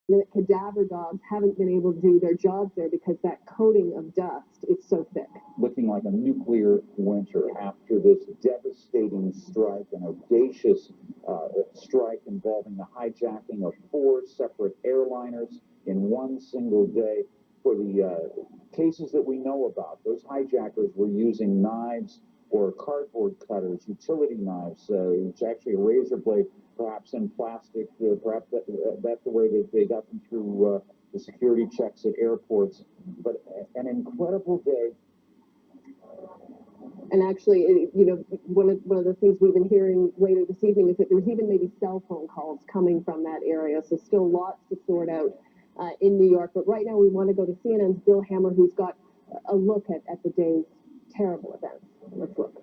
The cadaver dogs haven't been able to do their jobs there because that coating of dust is so thick. Looking like a nuclear winter after this devastating strike, an audacious strike involving the hijacking of 4 separate airliners in one single day. For the cases that we know about, those hijackers were using knives or cardboard cutters, utility knives, it's actually a razor blade, perhaps in plastic, perhaps that's the way that they got them through the security checks at airports. But an incredible day. And actually, one of the things we've been hearing later this evening is that there's even maybe cell phone calls coming from that area. So still lots to sort out in New York. But right now we want to go to CNN's Bill Hammer, who's got a look at the day's terrible events. Let's look.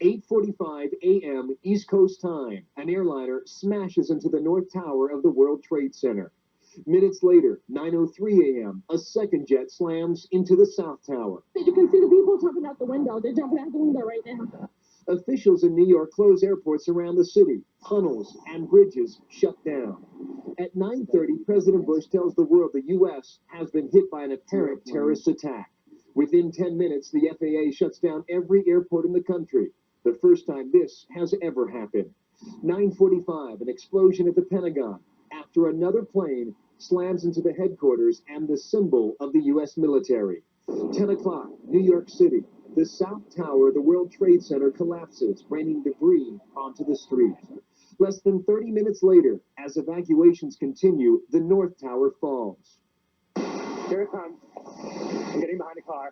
8:45 a.m. East Coast time. An airliner smashes into the North Tower of the World Trade Center. Minutes later, 9:03 a.m., a second jet slams into the South Tower. You can see the people jumping out the window. They're jumping out the window right now. Officials in New York close airports around the city. Tunnels and bridges shut down. At 9:30, President Bush tells the world the U.S. has been hit by an apparent terrorist attack. Within 10 minutes, the FAA shuts down every airport in the country. The first time this has ever happened. 9:45, an explosion at the Pentagon after another plane slams into the headquarters and the symbol of the U.S. military. 10 o'clock, New York City. The South Tower of the World Trade Center collapses, raining debris onto the street. Less than 30 minutes later, as evacuations continue, the North Tower falls. Here it comes. I'm getting behind the car.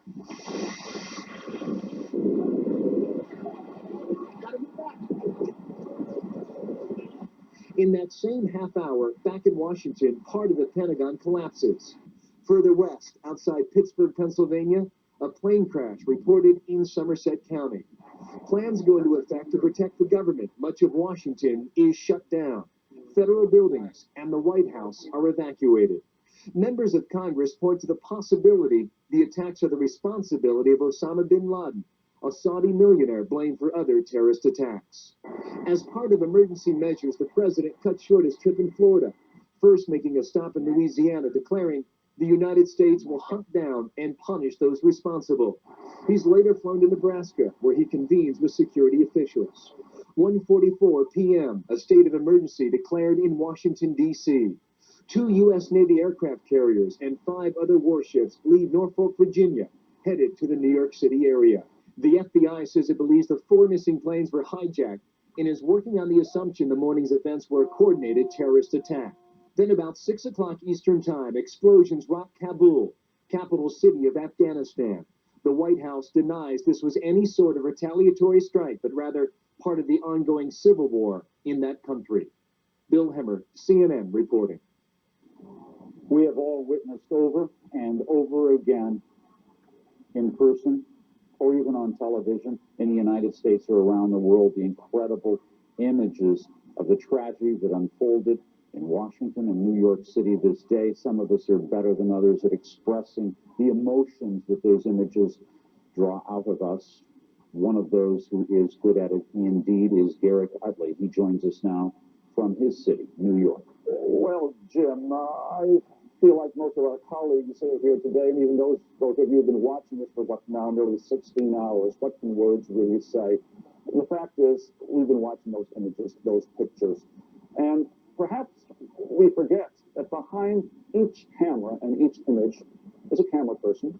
In that same half hour, back in Washington, part of the Pentagon collapses. Further west, outside Pittsburgh, Pennsylvania, a plane crash reported in Somerset County. Plans go into effect to protect the government. Much of Washington is shut down. Federal buildings and the White House are evacuated. Members of Congress point to the possibility the attacks are the responsibility of Osama bin Laden, a Saudi millionaire blamed for other terrorist attacks. As part of emergency measures, the president cut short his trip in Florida, first making a stop in Louisiana, declaring the United States will hunt down and punish those responsible. He's later flown to Nebraska, where he convenes with security officials. 1:44 p.m., a state of emergency declared in Washington, D.C. 2 U.S. Navy aircraft carriers and 5 other warships leave Norfolk, Virginia, headed to the New York City area. The FBI says it believes the 4 missing planes were hijacked and is working on the assumption the morning's events were a coordinated terrorist attack. Then about 6 o'clock Eastern Time, explosions rock Kabul, capital city of Afghanistan. The White House denies this was any sort of retaliatory strike, but rather part of the ongoing civil war in that country. Bill Hemmer, CNN, reporting. We have all witnessed over and over again, in person or even on television in the United States or around the world, the incredible images of the tragedy that unfolded in Washington and New York City this day. Some of us are better than others at expressing the emotions that those images draw out of us. One of those who is good at it indeed is Garrick Utley. He joins us now from his city, New York. Well, Jim, I feel like most of our colleagues here today, and even those of you who have been watching this for what now, nearly 16 hours, what can words really say? The fact is, we've been watching those images, those pictures, and perhaps we forget that behind each camera and each image is a camera person,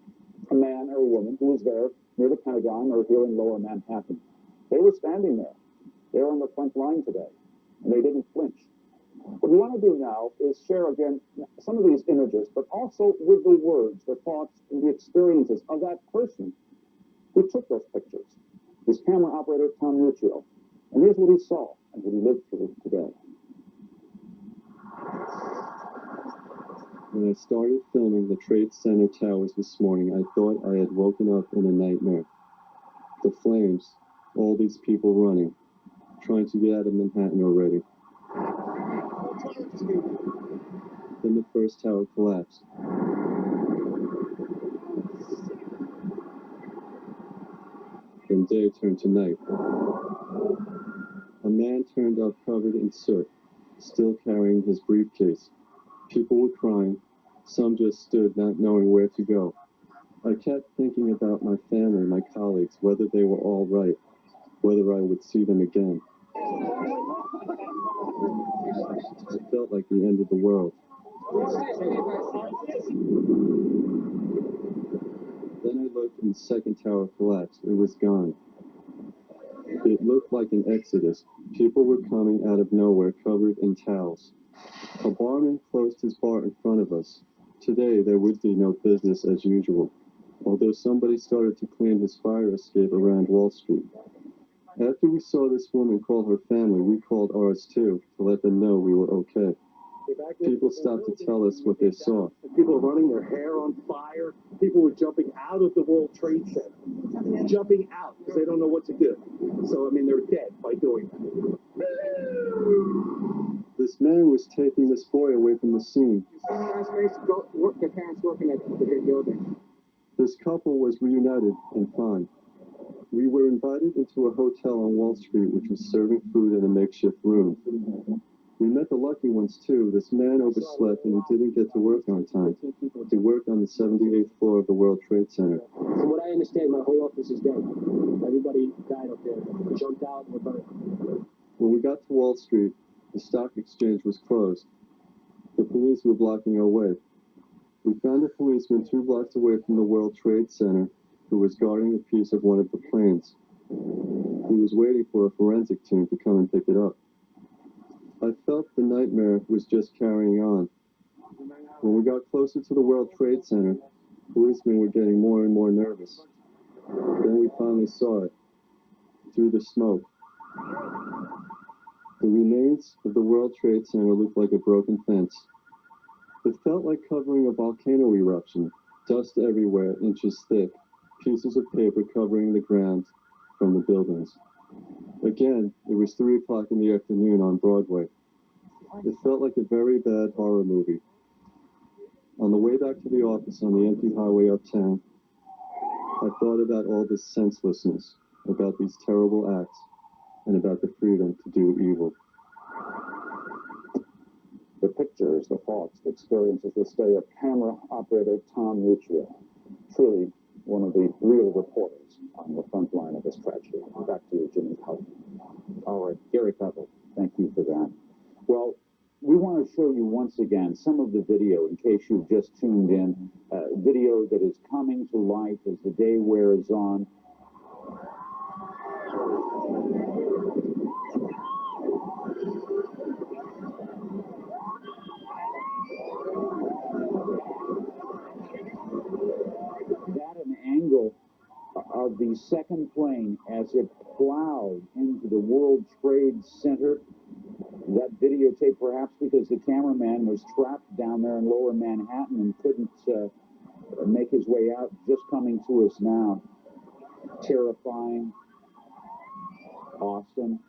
a man or a woman who was there near the Pentagon or here in lower Manhattan. They were standing there. They're on the front line today, and they didn't flinch. What we want to do now is share again some of these images, but also with the words, the thoughts, and the experiences of that person who took those pictures, his camera operator, Tom Muccio. And here's what he saw and what he lived through today. When I started filming the Trade Center towers this morning, I thought I had woken up in a nightmare. The flames, all these people running, trying to get out of Manhattan already. Then the first tower collapsed. Then day turned to night. A man turned up covered in soot. still carrying his briefcase. People were crying. Some just stood, not knowing where to go. I kept thinking about my family, my colleagues, whether they were all right, whether I would see them again. It felt like the end of the world. Then I looked and the second tower collapsed. It was gone. It looked like an exodus. People were coming out of nowhere covered in towels. A barman closed his bar in front of us. Today there would be no business as usual, although somebody started to clean his fire escape around Wall Street. After we saw this woman call her family, we called ours too, to let them know we were okay. People stopped to tell us what they saw. People running their hair on fire. People were jumping out of the World Trade Center. Jumping out because they don't know what to do. So, I mean, they're dead by doing that. This man was taking this boy away from the scene. Their parents working at the big building. This couple was reunited and fine. We were invited into a hotel on Wall Street, which was serving food in a makeshift room. We met the lucky ones too. This man overslept and he didn't get to work on time. He worked on the 78th floor of the World Trade Center. From what I understand, my whole office is dead. Everybody died up there. Jumped out and were burned. When we got to Wall Street, the stock exchange was closed. The police were blocking our way. We found a policeman 2 blocks away from the World Trade Center who was guarding a piece of one of the planes. He was waiting for a forensic team to come and pick it up. I felt the nightmare was just carrying on. When we got closer to the World Trade Center, policemen were getting more and more nervous. Then we finally saw it, through the smoke. The remains of the World Trade Center looked like a broken fence. It felt like covering a volcano eruption, dust everywhere, inches thick, pieces of paper covering the ground from the buildings. Again, it was 3 o'clock in the afternoon on Broadway. It felt like a very bad horror movie. On the way back to the office on the empty highway uptown, I thought about all this senselessness, about these terrible acts, and about the freedom to do evil. The pictures, the thoughts, the experiences this day of camera operator Tom Muccio. Truly one of the real reporters on the front line of this tragedy. Back to you, Jimmy Cullen. All right, Gary Pepple, thank you for that. Well, we want to show you once again some of the video in case you've just tuned in. Video that is coming to life as the day wears on. That an angle of the second plane as it plowed into the World Trade Center. That videotape, perhaps because the cameraman was trapped down there in lower Manhattan and couldn't make his way out, just coming to us now. Terrifying. Awesome.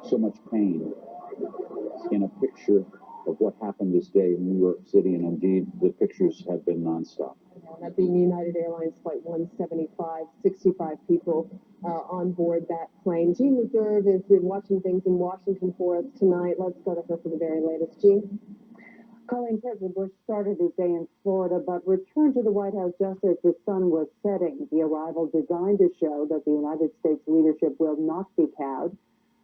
So much pain in a picture of what happened this day in New York City, and indeed the pictures have been nonstop. That being United Airlines Flight 175, 65 people on board that plane. Jean Reserve is watching things in Washington for us tonight. Let's go to her for the very latest. Jean? Colleen, President Bush started his day in Florida, but returned to the White House just as the sun was setting. The arrival designed to show that the United States leadership will not be cowed.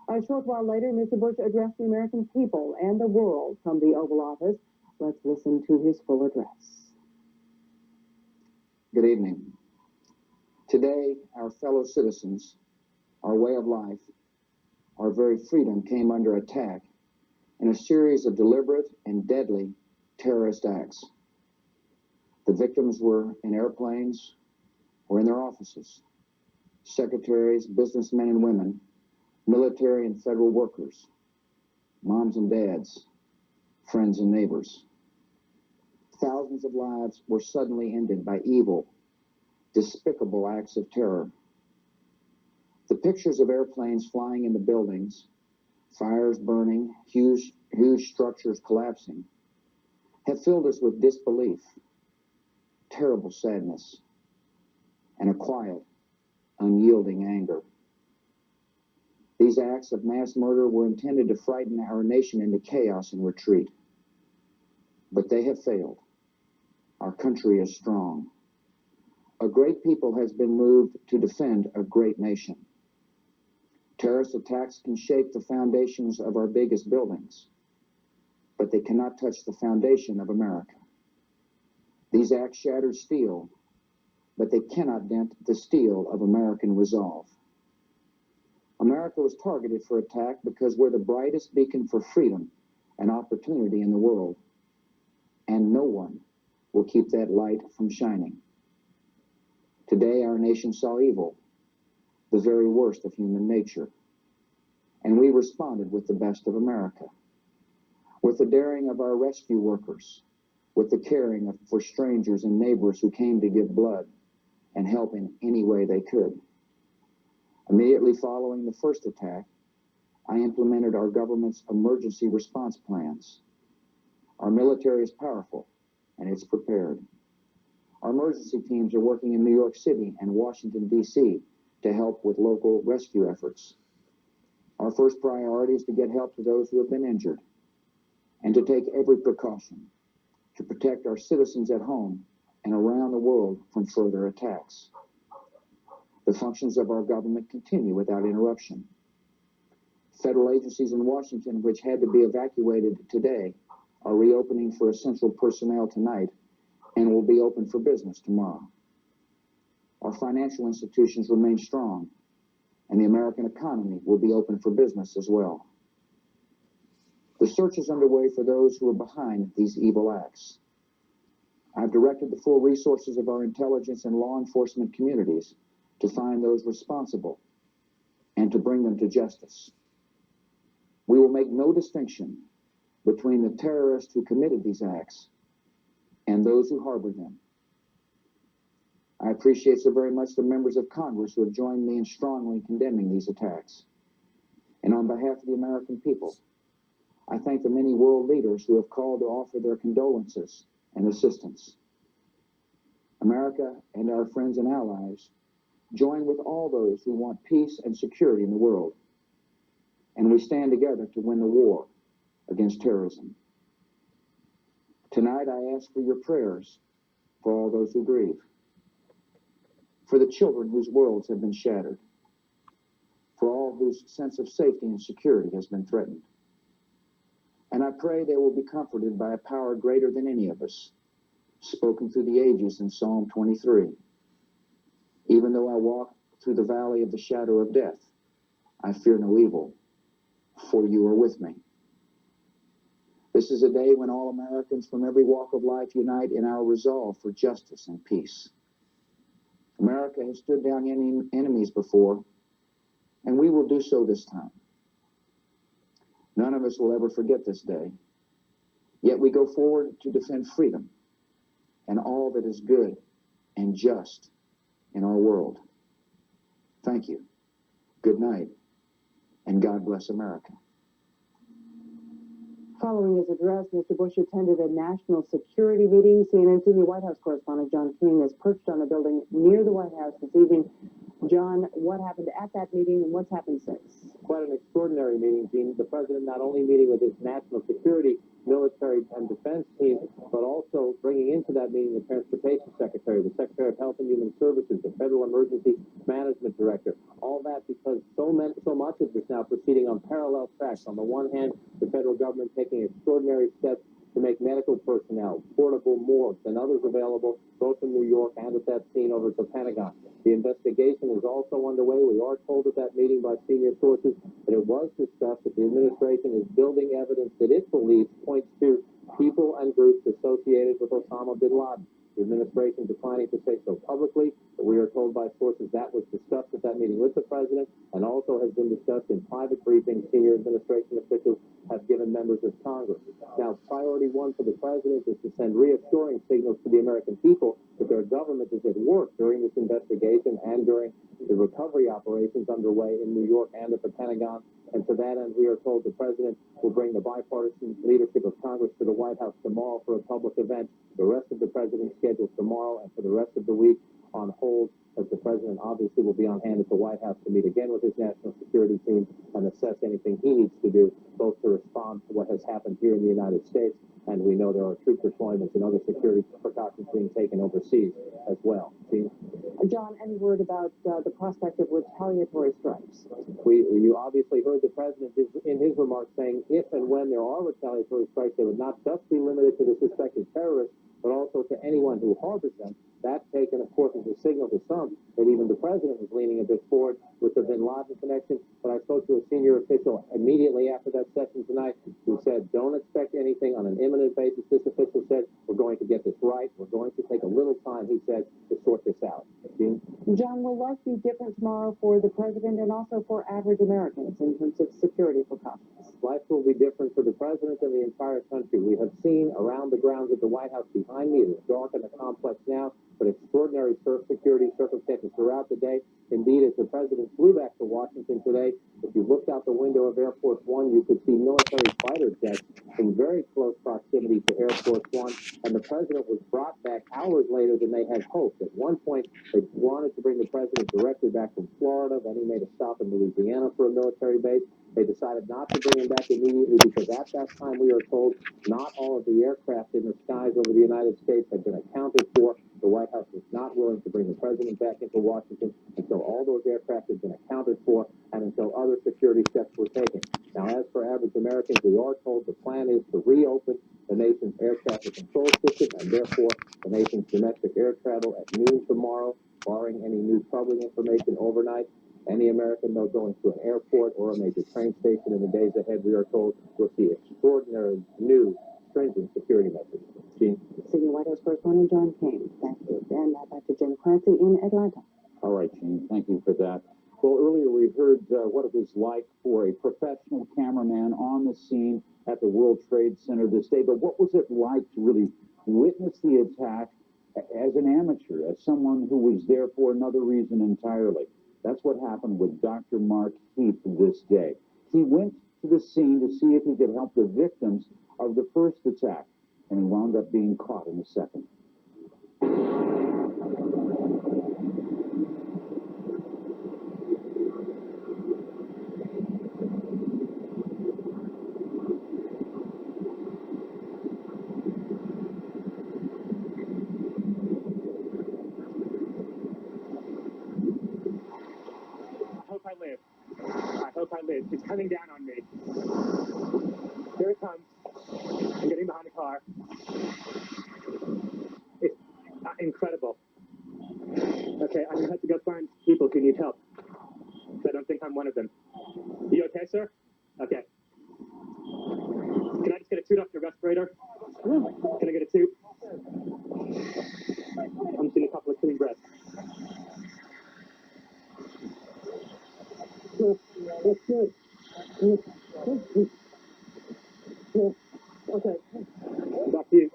A short while later, Mr. Bush addressed the American people and the world from the Oval Office. Let's listen to his full address. Good evening. Today, our fellow citizens, our way of life, our very freedom came under attack in a series of deliberate and deadly terrorist acts. The victims were in airplanes or in their offices. Secretaries, businessmen and women, military and federal workers, moms and dads, friends and neighbors. Thousands of lives were suddenly ended by evil, despicable acts of terror. The pictures of airplanes flying into buildings, fires burning, huge structures collapsing, have filled us with disbelief, terrible sadness, and a quiet, unyielding anger. These acts of mass murder were intended to frighten our nation into chaos and retreat. But they have failed. Our country is strong. A great people has been moved to defend a great nation. Terrorist attacks can shake the foundations of our biggest buildings, but they cannot touch the foundation of America. These acts shattered steel, but they cannot dent the steel of American resolve. America was targeted for attack because we're the brightest beacon for freedom and opportunity in the world, and no one will keep that light from shining. Today, our nation saw evil, the very worst of human nature, and we responded with the best of America, with the daring of our rescue workers, with the caring for strangers and neighbors who came to give blood and help in any way they could. Immediately following the first attack, I implemented our government's emergency response plans. Our military is powerful, and it's prepared. Our emergency teams are working in New York City and Washington, D.C. to help with local rescue efforts. Our first priority is to get help to those who have been injured and to take every precaution to protect our citizens at home and around the world from further attacks. The functions of our government continue without interruption. Federal agencies in Washington, which had to be evacuated today, are reopening for essential personnel tonight and will be open for business tomorrow. Our financial institutions remain strong, and the American economy will be open for business as well. The search is underway for those who are behind these evil acts. I've directed the full resources of our intelligence and law enforcement communities to find those responsible and to bring them to justice. We will make no distinction between the terrorists who committed these acts and those who harbored them. I appreciate so very much the members of Congress who have joined me in strongly condemning these attacks. And on behalf of the American people, I thank the many world leaders who have called to offer their condolences and assistance. America and our friends and allies join with all those who want peace and security in the world, and we stand together to win the war against terrorism. Tonight, I ask for your prayers for all those who grieve, for the children whose worlds have been shattered, for all whose sense of safety and security has been threatened. And I pray they will be comforted by a power greater than any of us, spoken through the ages in Psalm 23. Even though I walk through the valley of the shadow of death, I fear no evil, for you are with me. This is a day when all Americans from every walk of life unite in our resolve for justice and peace. America has stood down enemies before, and we will do so this time. None of us will ever forget this day, yet we go forward to defend freedom and all that is good and just in our world. Thank you. Good night, and God bless America. Following his address, Mr. Bush attended a national security meeting. CNN senior White House correspondent John King is perched on a building near the White House this evening. John, what happened at that meeting and what's happened since? Quite an extraordinary meeting, Gene. The president not only meeting with his national security, military, and defense team, but also bringing into that meeting the Transportation Secretary, the Secretary of Health and Human Services, the Federal Emergency Management Director. All that because so much of this now proceeding on parallel tracks. On the one hand, the federal government taking extraordinary steps to make medical personnel, portable morgues, and others available both in New York and at that scene over at the Pentagon. The investigation is also underway. We are told at that meeting by senior sources that it was discussed that the administration is building evidence that it believes points to people and groups associated with Osama bin Laden. The administration declining to say so publicly, but we are told by sources that was discussed at that meeting with the president and also has been discussed in private briefings senior administration officials have given members of Congress. Now, priority one for the president is to send reassuring signals to the American people that their government is at work during this investigation and during the recovery operations underway in New York and at the Pentagon. And to that end, we are told the president will bring the bipartisan leadership of Congress to the White House tomorrow for a public event. The rest of the president's schedule tomorrow and for the rest of the week on hold, as the president obviously will be on hand at the White House to meet again with his national security team and assess anything he needs to do, both to respond to what has happened here in the United States, and we know there are troop deployments and other security precautions being taken overseas as well. Gene? John, any word about the prospect of retaliatory strikes? You obviously heard the president in his remarks saying if and when there are retaliatory strikes, they would not just be limited to the suspected terrorists, but also to anyone who harbors them. That taken, of course, as a signal to some that even the president was leaning a bit forward with the bin Laden connection. But I spoke to a senior official immediately after that session tonight who said, don't expect anything on an imminent basis. This official said, we're going to get this right. We're going to take a little time, he said, to sort this out. Gene? John, will life be different tomorrow for the president and also for average Americans in terms of security precautions? Life will be different for the president and the entire country. We have seen around the grounds of the White House behind me, it is dark in the complex now, but extraordinary security circumstances throughout the day. Indeed, as the president flew back to Washington today, if you looked out the window of Air Force One, you could see military fighter jets in very close proximity to Air Force One, and the president was brought back hours later than they had hoped. At one point, they wanted to bring the president directly back from Florida, then he made a stop in Louisiana for a military base. They decided not to bring him back immediately because at that time, we are told, not all of the aircraft in the skies over the United States had been accounted for. The White House was not willing to bring the president back into Washington until all those aircraft had been accounted for and until other security steps were taken. Now, as for average Americans, we are told the plan is to reopen the nation's air traffic control system and therefore the nation's domestic air travel at noon tomorrow, barring any new troubling information overnight. Any American, though, going to an airport or a major train station in the days ahead, we are told, will see extraordinary new stringent security measures. Gene? Senior White House correspondent John Kane. Thank you. And now back to Jim Clancy in Atlanta. All right, Gene, thank you for that. Well, earlier we heard what it was like for a professional cameraman on the scene at the World Trade Center this day, but what was it like to really witness the attack as an amateur, as someone who was there for another reason entirely? That's what happened with Dr. Mark Heath this day. He went to the scene to see if he could help the victims of the first attack, and he wound up being caught in the second. I hope I live. It's coming down on me. Here it comes. I'm getting behind the car. It's incredible. Okay, I'm gonna have to go find people who need help. I don't think I'm one of them. You okay, sir? Okay. Can I just get a toot off your respirator? Can I get a toot? I'm seeing a couple of clean breaths. That's good. Okay. Back to you.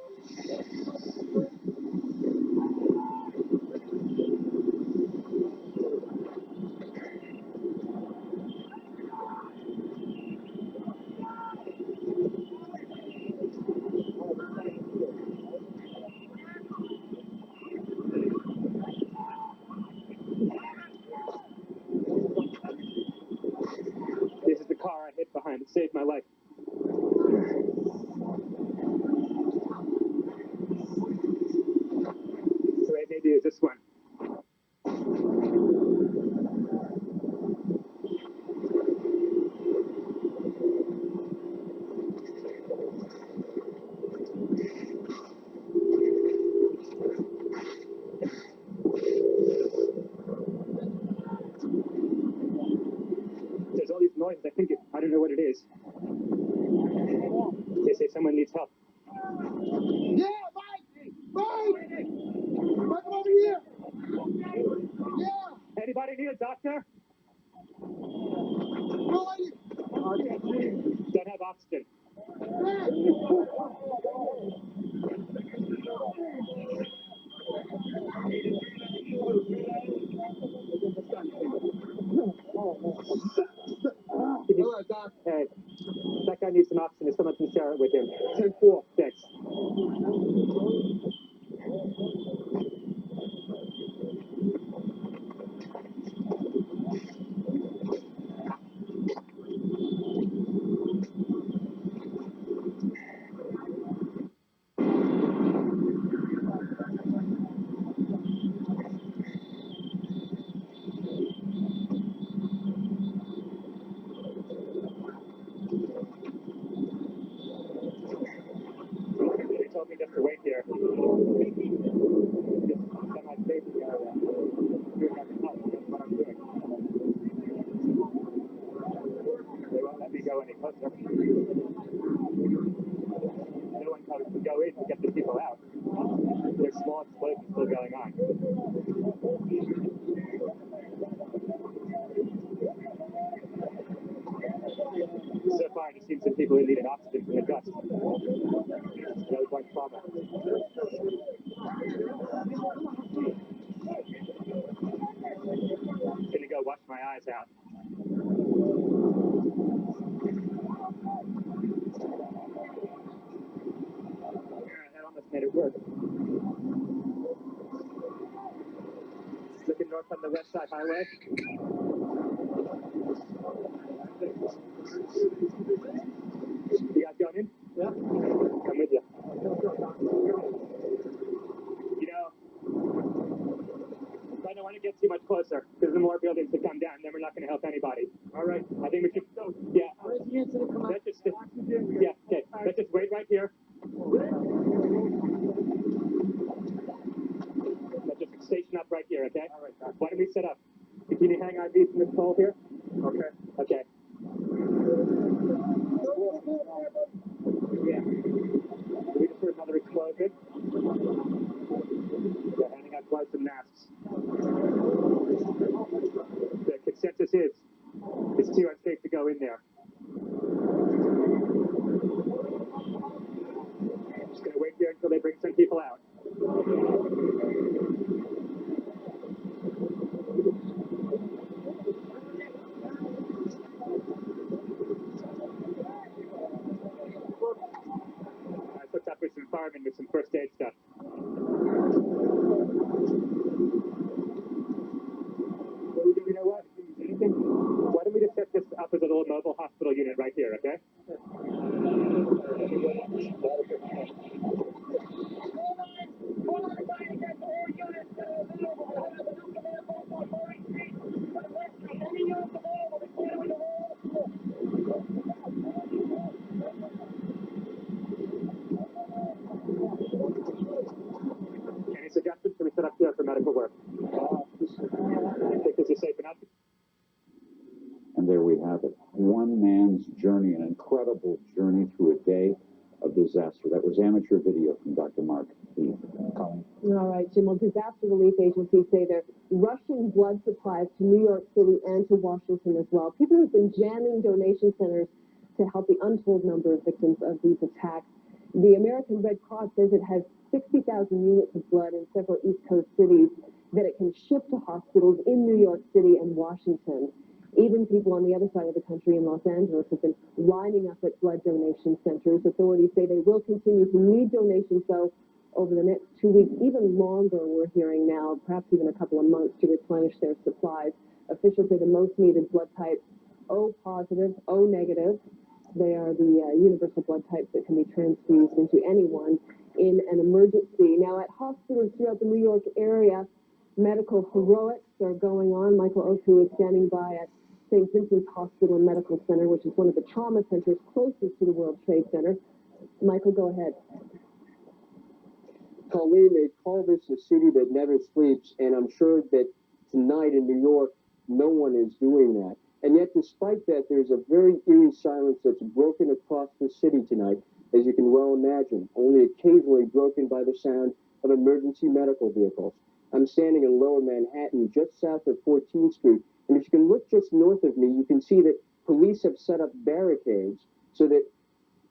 This is the car I hid behind. It saved my life. So it maybe is this one. There's all these noises. I don't know what it is. They say someone needs help. Yeah, Mike! Mike! Mike, over here! Yeah! Anybody need a doctor? Nobody! Don't have oxygen. Hey, that guy needs some oxygen. If someone can share it with him. 10-4. Thanks. me just to wait here. Just semi-safety area. Doing nothing else. That's what I'm doing. They won't let me go any closer. No one can go in to get the people out. There's small explosions still going on. So far, I just seen some people who needed oxygen from the dust. That was like trauma. I'm gonna go wash my eyes out. That almost made it work. Looking north on the West Side Highway. You guys going in? Yeah. Come with you. You know, I don't want to get too much closer because the more buildings that come down, then we're not going to help anybody. All right. I think we should go. Yeah. Let's just, yeah. Okay. Let's just wait right here. Let's just station up right here. Okay. All right. Why don't we set up? Can you hang IVs from this pole here? Okay. Okay. Yeah. We just heard another explosion. They're handing out gloves and masks. The consensus is it's too unsafe to go in there. Just going to wait here until they bring some people out. I hooked up with some firemen with some first aid stuff. You know what? Why don't we just set this up as a little mobile hospital unit right here, okay? Any suggestions? Can we set up here for medical work? I think this is safe enough. And there we have it. One man's journey, an incredible journey through a day of disaster. That was amateur video from Dr. Mark Heath. All right, Jim. Well, disaster relief agencies say they're rushing blood supplies to New York City and to Washington as well. People have been jamming donation centers to help the untold number of victims of these attacks. The American Red Cross says it has 60,000 units of blood in several East Coast cities that it can ship to hospitals in New York City and Washington. Even people on the other side of the country in Los Angeles have been lining up at blood donation centers. Authorities say they will continue to need donations, though, over the next 2 weeks, even longer, we're hearing now, perhaps even a couple of months to replenish their supplies. Officials say the most needed blood types, O positive, O negative. They are the universal blood types that can be transfused into anyone in an emergency. Now, at hospitals throughout the New York area, medical heroics are going on. Michael Oku is standing by at St. Vincent's Hospital and Medical Center, which is one of the trauma centers closest to the World Trade Center. Michael, go ahead. Colleen, they call this a city that never sleeps, and I'm sure that tonight in New York, no one is doing that. And yet, despite that, there's a very eerie silence that's broken across the city tonight, as you can well imagine, only occasionally broken by the sound of emergency medical vehicles. I'm standing in Lower Manhattan, just south of 14th Street, and if you can look just north of me, you can see that police have set up barricades so that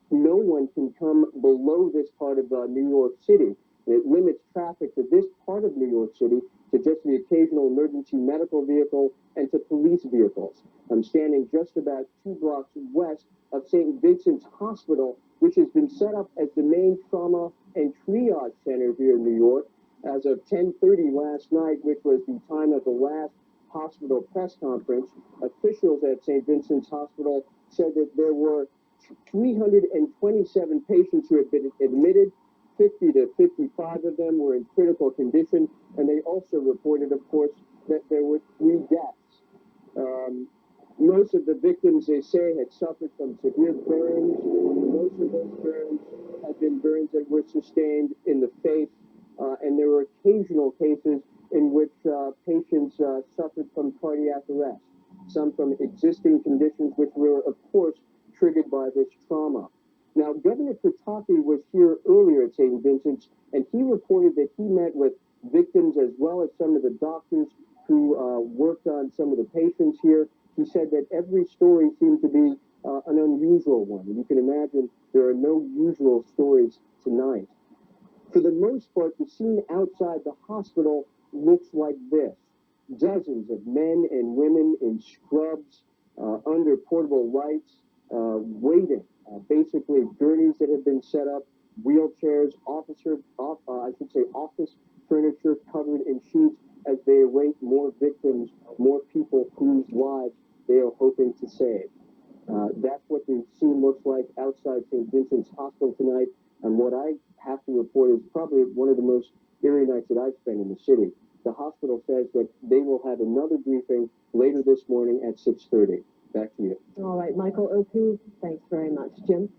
no one can come below this part of New York City. It limits traffic to this part of New York City to just the occasional emergency medical vehicle and to police vehicles. I'm standing just about 2 blocks west of St. Vincent's Hospital, which has been set up as the main trauma and triage center here in New York. As of 10:30 last night, which was the time of the last hospital press conference, officials at St. Vincent's Hospital said that there were 327 patients who had been admitted. 50 to 55 of them were in critical condition, and they also reported, of course, that there were 3 deaths. Most of the victims, they say, had suffered from severe burns. Most of those burns had been very burns that were sustained in the face, and there were occasional cases in which patients suffered from cardiac arrest, some from existing conditions which were, of course, triggered by this trauma. Now, Governor Pataki was here earlier at St. Vincent's, and he reported that he met with victims as well as some of the doctors who worked on some of the patients here. He said that every story seemed to be an unusual one. You can imagine there are no usual stories tonight. For the most part, the scene outside the hospital looks like this. Dozens of men and women in scrubs, under portable lights, waiting. Basically, gurneys that have been set up, wheelchairs, office furniture covered in sheets as they await more victims, more people whose lives they are hoping to save. That's what the scene looks like outside St. Vincent's Hospital tonight, and what I have to report is probably one of the most eerie nights that I've spent in the city. The hospital says that they will have another briefing later this morning at 6:30. Back to you. All right, Michael Oku, thanks very much. Jim?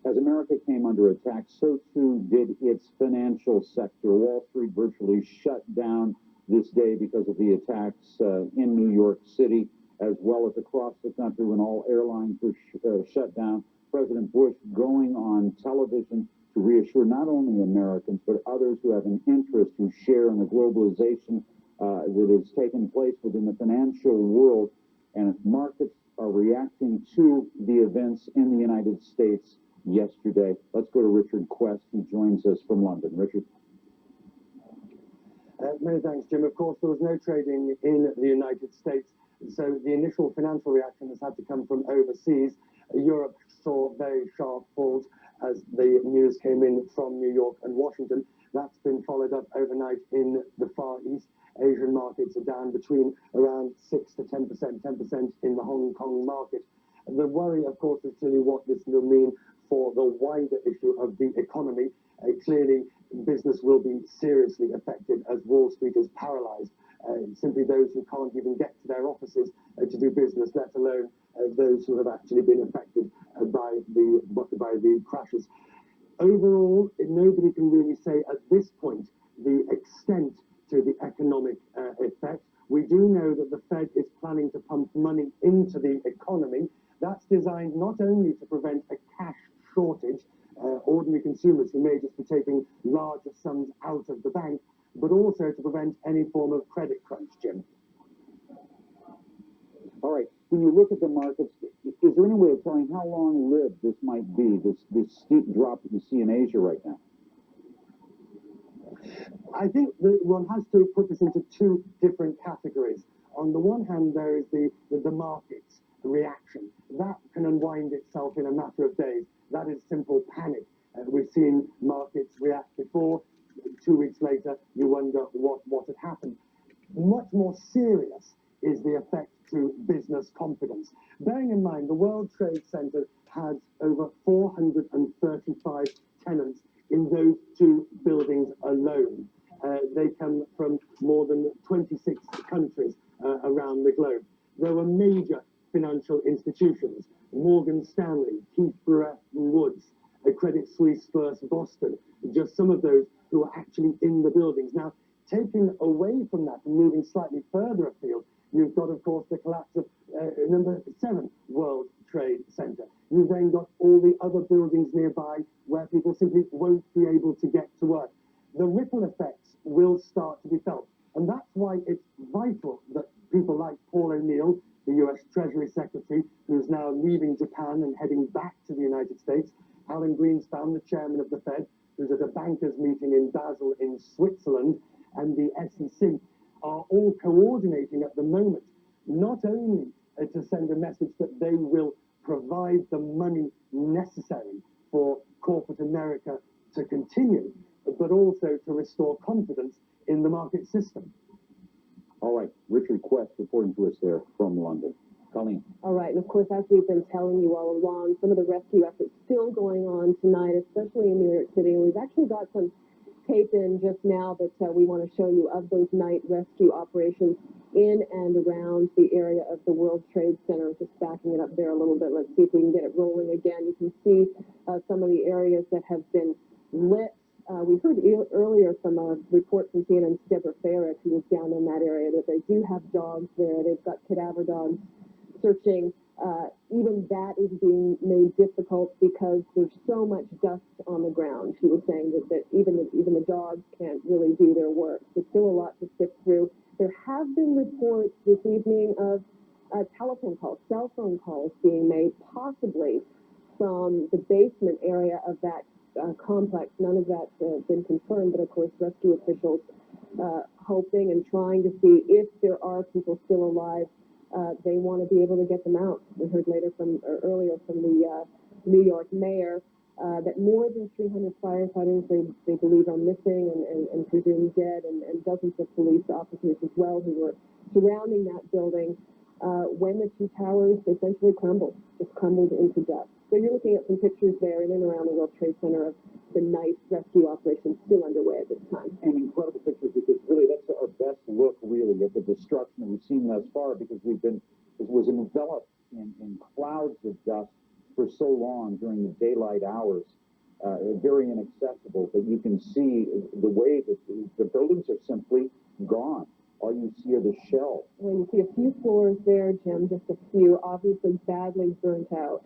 As America came under attack, so too did its financial sector. Wall Street virtually shut down this day because of the attacks in New York City, as well as across the country when all airlines were shut down. President Bush going on television to reassure not only Americans, but others who have an interest, who share in the globalization that has taken place within the financial world, and markets are reacting to the events in the United States yesterday. Let's go to Richard Quest. He joins us from London. Richard. Many thanks, Jim. Of course, there was no trading in the United States, so the initial financial reaction has had to come from overseas. Europe saw very sharp falls as the news came in from New York and Washington. That's been followed up overnight in the Far East. Asian markets are down between around 6 to 10%, 10% in the Hong Kong market. The worry, of course, is clearly what this will mean for the wider issue of the economy. Clearly, business will be seriously affected as Wall Street is paralyzed. Simply those who can't even get to their offices to do business, let alone those who have actually been affected by the crashes. Overall, nobody can really say at this point the extent to the economic effect. We do know that the Fed is planning to pump money into the economy. That's designed not only to prevent a cash shortage, ordinary consumers who may just be taking larger sums out of the bank, but also to prevent any form of credit crunch, Jim. All right. When you look at the markets, is there any way of telling how long-lived this might be, this steep drop that you see in Asia right now? I think that one has to put this into two different categories. On the one hand, there is the markets reaction. That can unwind itself in a matter of days. That is simple panic. We've seen markets react before. 2 weeks later, you wonder what had happened. Much more serious is the effect to business confidence. Bearing in mind, the World Trade Center has over 435 tenants in those two buildings alone. They come from more than 26 countries around the globe. There were major financial institutions, Morgan Stanley, Keefe, Bruyette & Woods, Credit Suisse First Boston, just some of those who are actually in the buildings. Now, taking away from that and moving slightly further afield, you've got, of course, the collapse of number 7 World Trade Center. You've then got all the other buildings nearby where people simply won't be able to get to work. The ripple effects will start to be felt. And that's why it's vital that people like Paul O'Neill, the US Treasury Secretary, who's now leaving Japan and heading back to the United States, Alan Greenspan, the chairman of the Fed, who's at a bankers meeting in Basel in Switzerland, and the SEC are all coordinating at the moment, not only to send a message that they will provide the money necessary for corporate America to continue, but also to restore confidence in the market system. All right, Richard Quest reporting to us there from London. Colleen. All right, and of course, as we've been telling you all along, some of the rescue efforts still going on tonight, especially in New York City. And we've actually got some tape in just now that we want to show you of those night rescue operations in and around the area of the World Trade Center. Just backing it up there a little bit. Let's see if we can get it rolling again. You can see some of the areas that have been lit. We heard earlier from a report from CNN's Deborah Farrick, who was down in that area, that they do have dogs there. They've got cadaver dogs searching. Even that is being made difficult because there's so much dust on the ground. She was saying that even the dogs can't really do their work. There's still a lot to sift through. There have been reports this evening of telephone calls, cell phone calls being made, possibly from the basement area of that complex. None of that's been confirmed, but of course rescue officials hoping and trying to see if there are people still alive. They want to be able to get them out. We heard earlier from the New York mayor that more than 300 firefighters they believe are missing and presumed dead, and dozens of police officers as well who were surrounding that building when the two towers essentially crumbled into dust. So you're looking at some pictures there in and around the World Trade Center of the night rescue operation still underway at this time. And incredible pictures, because really that's our best look really at the destruction that we've seen thus far, because it was enveloped in clouds of dust for so long during the daylight hours. Very inaccessible, but you can see the way that the buildings are simply gone. All you see are the shells. Well, you see a few floors there, Jim, just a few, obviously badly burnt out.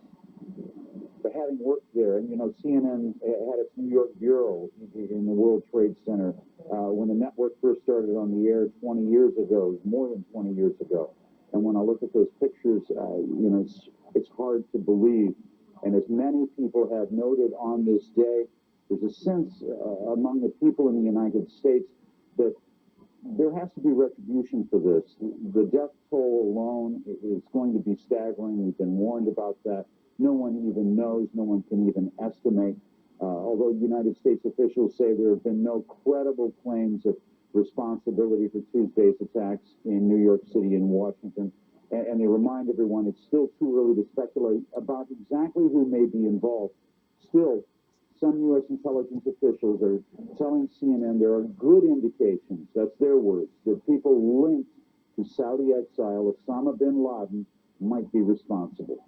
But having worked there, and CNN had its New York bureau in the World Trade Center when the network first started on the air 20 years ago, more than 20 years ago. And when I look at those pictures, it's hard to believe. And as many people have noted on this day, there's a sense among the people in the United States that there has to be retribution for this. The death toll alone is going to be staggering. We've been warned about that. No one even knows. No one can even estimate. Although United States officials say there have been no credible claims of responsibility for Tuesday's attacks in New York City and Washington. And they remind everyone it's still too early to speculate about exactly who may be involved. Still, some U.S. intelligence officials are telling CNN there are good indications, that's their words, that people linked to Saudi exile Osama bin Laden might be responsible.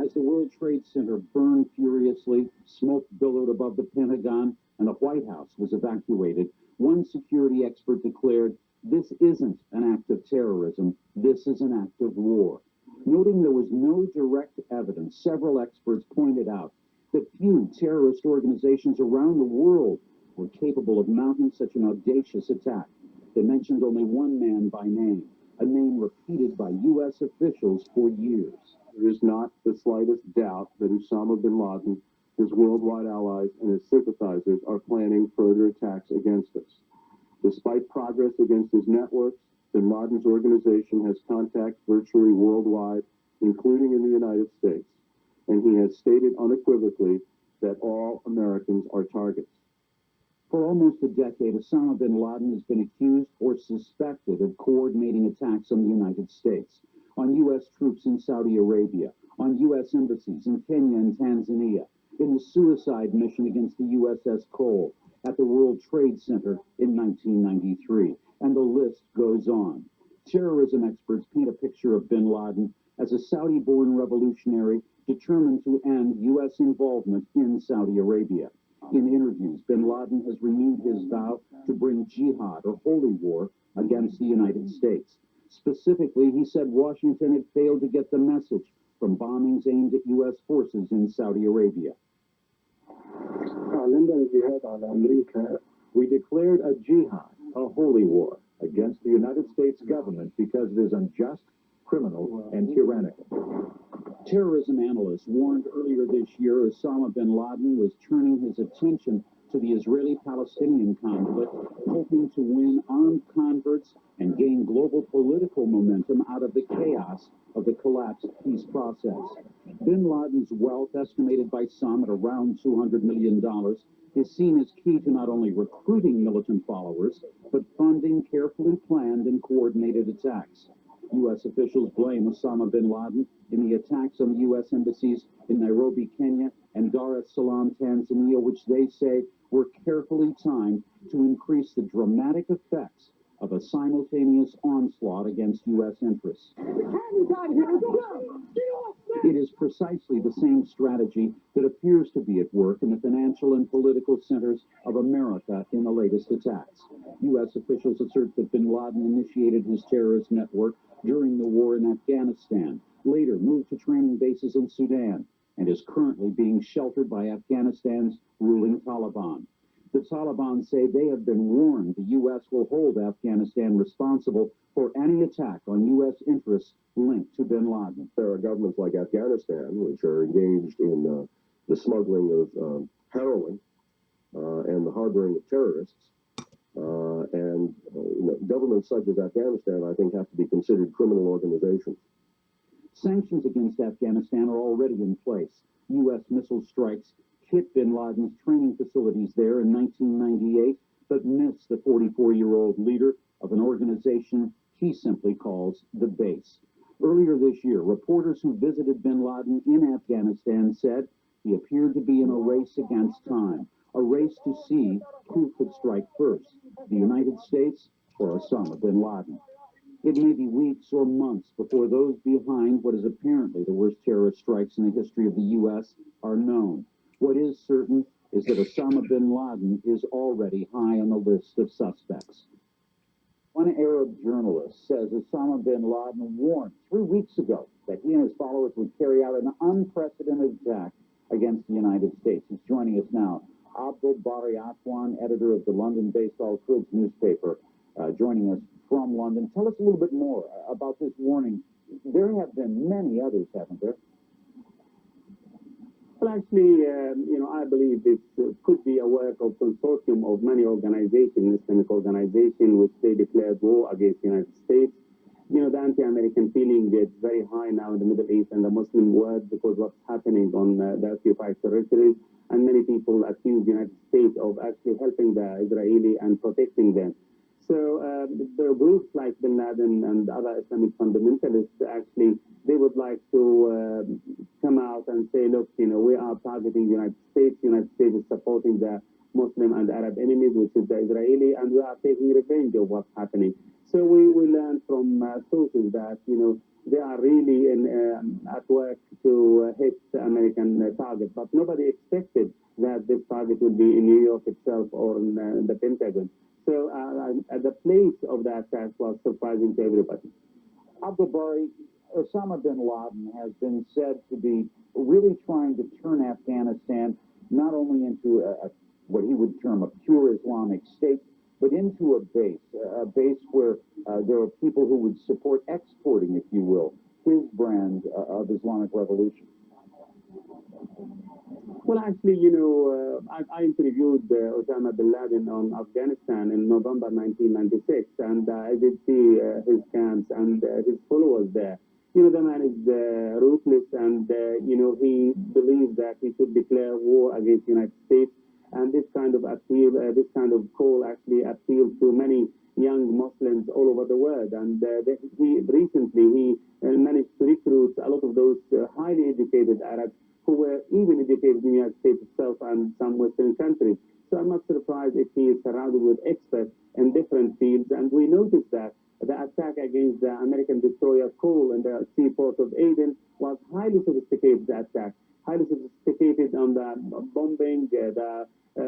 As the World Trade Center burned furiously, smoke billowed above the Pentagon, and the White House was evacuated, one security expert declared, "This isn't an act of terrorism, this is an act of war." Noting there was no direct evidence, several experts pointed out that few terrorist organizations around the world were capable of mounting such an audacious attack. They mentioned only one man by name, a name repeated by U.S. officials for years. There is not the slightest doubt that Osama bin Laden, his worldwide allies, and his sympathizers are planning further attacks against us. Despite progress against his networks, bin Laden's organization has contacts virtually worldwide, including in the United States, and he has stated unequivocally that all Americans are targets. For almost a decade, Osama bin Laden has been accused or suspected of coordinating attacks on the United States, on U.S. troops in Saudi Arabia, on U.S. embassies in Kenya and Tanzania, in the suicide mission against the USS Cole, at the World Trade Center in 1993, and the list goes on. Terrorism experts paint a picture of bin Laden as a Saudi-born revolutionary determined to end U.S. involvement in Saudi Arabia. In interviews, bin Laden has renewed his vow to bring jihad, or holy war, against the United States. Specifically, he said Washington had failed to get the message from bombings aimed at U.S. forces in Saudi Arabia. We declared a jihad, a holy war, against the United States government because it is unjust, criminal, and tyrannical. Terrorism analysts warned earlier this year Osama bin Laden was turning his attention to the Israeli-Palestinian conflict, hoping to win armed converts and gain global political momentum out of the chaos of the collapsed peace process. Bin Laden's wealth, estimated by some at around $200 million, is seen as key to not only recruiting militant followers, but funding carefully planned and coordinated attacks. U.S. officials blame Osama bin Laden in the attacks on the U.S. embassies in Nairobi, Kenya, and Dar es Salaam, Tanzania, which they say were carefully timed to increase the dramatic effects of a simultaneous onslaught against U.S. interests. It is precisely the same strategy that appears to be at work in the financial and political centers of America in the latest attacks. U.S. officials assert that bin Laden initiated his terrorist network during the war in Afghanistan, later moved to training bases in Sudan, and is currently being sheltered by Afghanistan's ruling Taliban. The Taliban say they have been warned the U.S. will hold Afghanistan responsible for any attack on U.S. interests linked to bin Laden. There are governments like Afghanistan, which are engaged in the smuggling of heroin and the harboring of terrorists. Governments such as Afghanistan, I think, have to be considered criminal organizations. Sanctions against Afghanistan are already in place. U.S. missile strikes hit bin Laden's training facilities there in 1998, but missed the 44-year-old leader of an organization he simply calls the base. Earlier this year, reporters who visited bin Laden in Afghanistan said he appeared to be in a race against time, a race to see who could strike first, the United States or Osama bin Laden. It may be weeks or months before those behind what is apparently the worst terrorist strikes in the history of the U.S. are known. What is certain is that Osama bin Laden is already high on the list of suspects. One Arab journalist says Osama bin Laden warned 3 weeks ago that he and his followers would carry out an unprecedented attack against the United States. He's joining us now. Abdul Bari Atwan, editor of the London-based Al-Quds newspaper, joining us from London. Tell us a little bit more about this warning. There have been many others, haven't there? Well, actually, I believe this could be a work of consortium of many organizations, Islamic organizations, which they declared war against the United States. The anti-American feeling is very high now in the Middle East and the Muslim world because of what's happening on the occupied territories. And many people accuse the United States of actually helping the Israeli and protecting them. So the groups like bin Laden and other Islamic fundamentalists, actually, they would like to come out and say, look, we are targeting the United States. The United States is supporting the Muslim and Arab enemies, which is the Israeli, and we are taking revenge of what's happening. So we learn from sources that, they are really at work to hit the American target. But nobody expected that this target would be in New York itself or in the Pentagon. So the place of the attack was surprising to everybody. Abdul Bari, Osama bin Laden has been said to be really trying to turn Afghanistan not only into what he would term a pure Islamic state, but into a base where there are people who would support exporting, if you will, his brand of Islamic revolution. Well, actually, I interviewed Osama bin Laden on Afghanistan in November 1996, and I did see his camps and his followers there. The man is ruthless, and, he believes that he should declare war against the United States. And this kind of appeal, this kind of call actually appealed to many young Muslims all over the world. And he managed to recruit a lot of those highly educated Arabs who were even educated in the United States itself and some Western countries. So I'm not surprised if he is surrounded with experts in different fields. And we noticed that the attack against the American destroyer Cole in the seaport of Aden was highly sophisticated attack, highly sophisticated on the bombing, the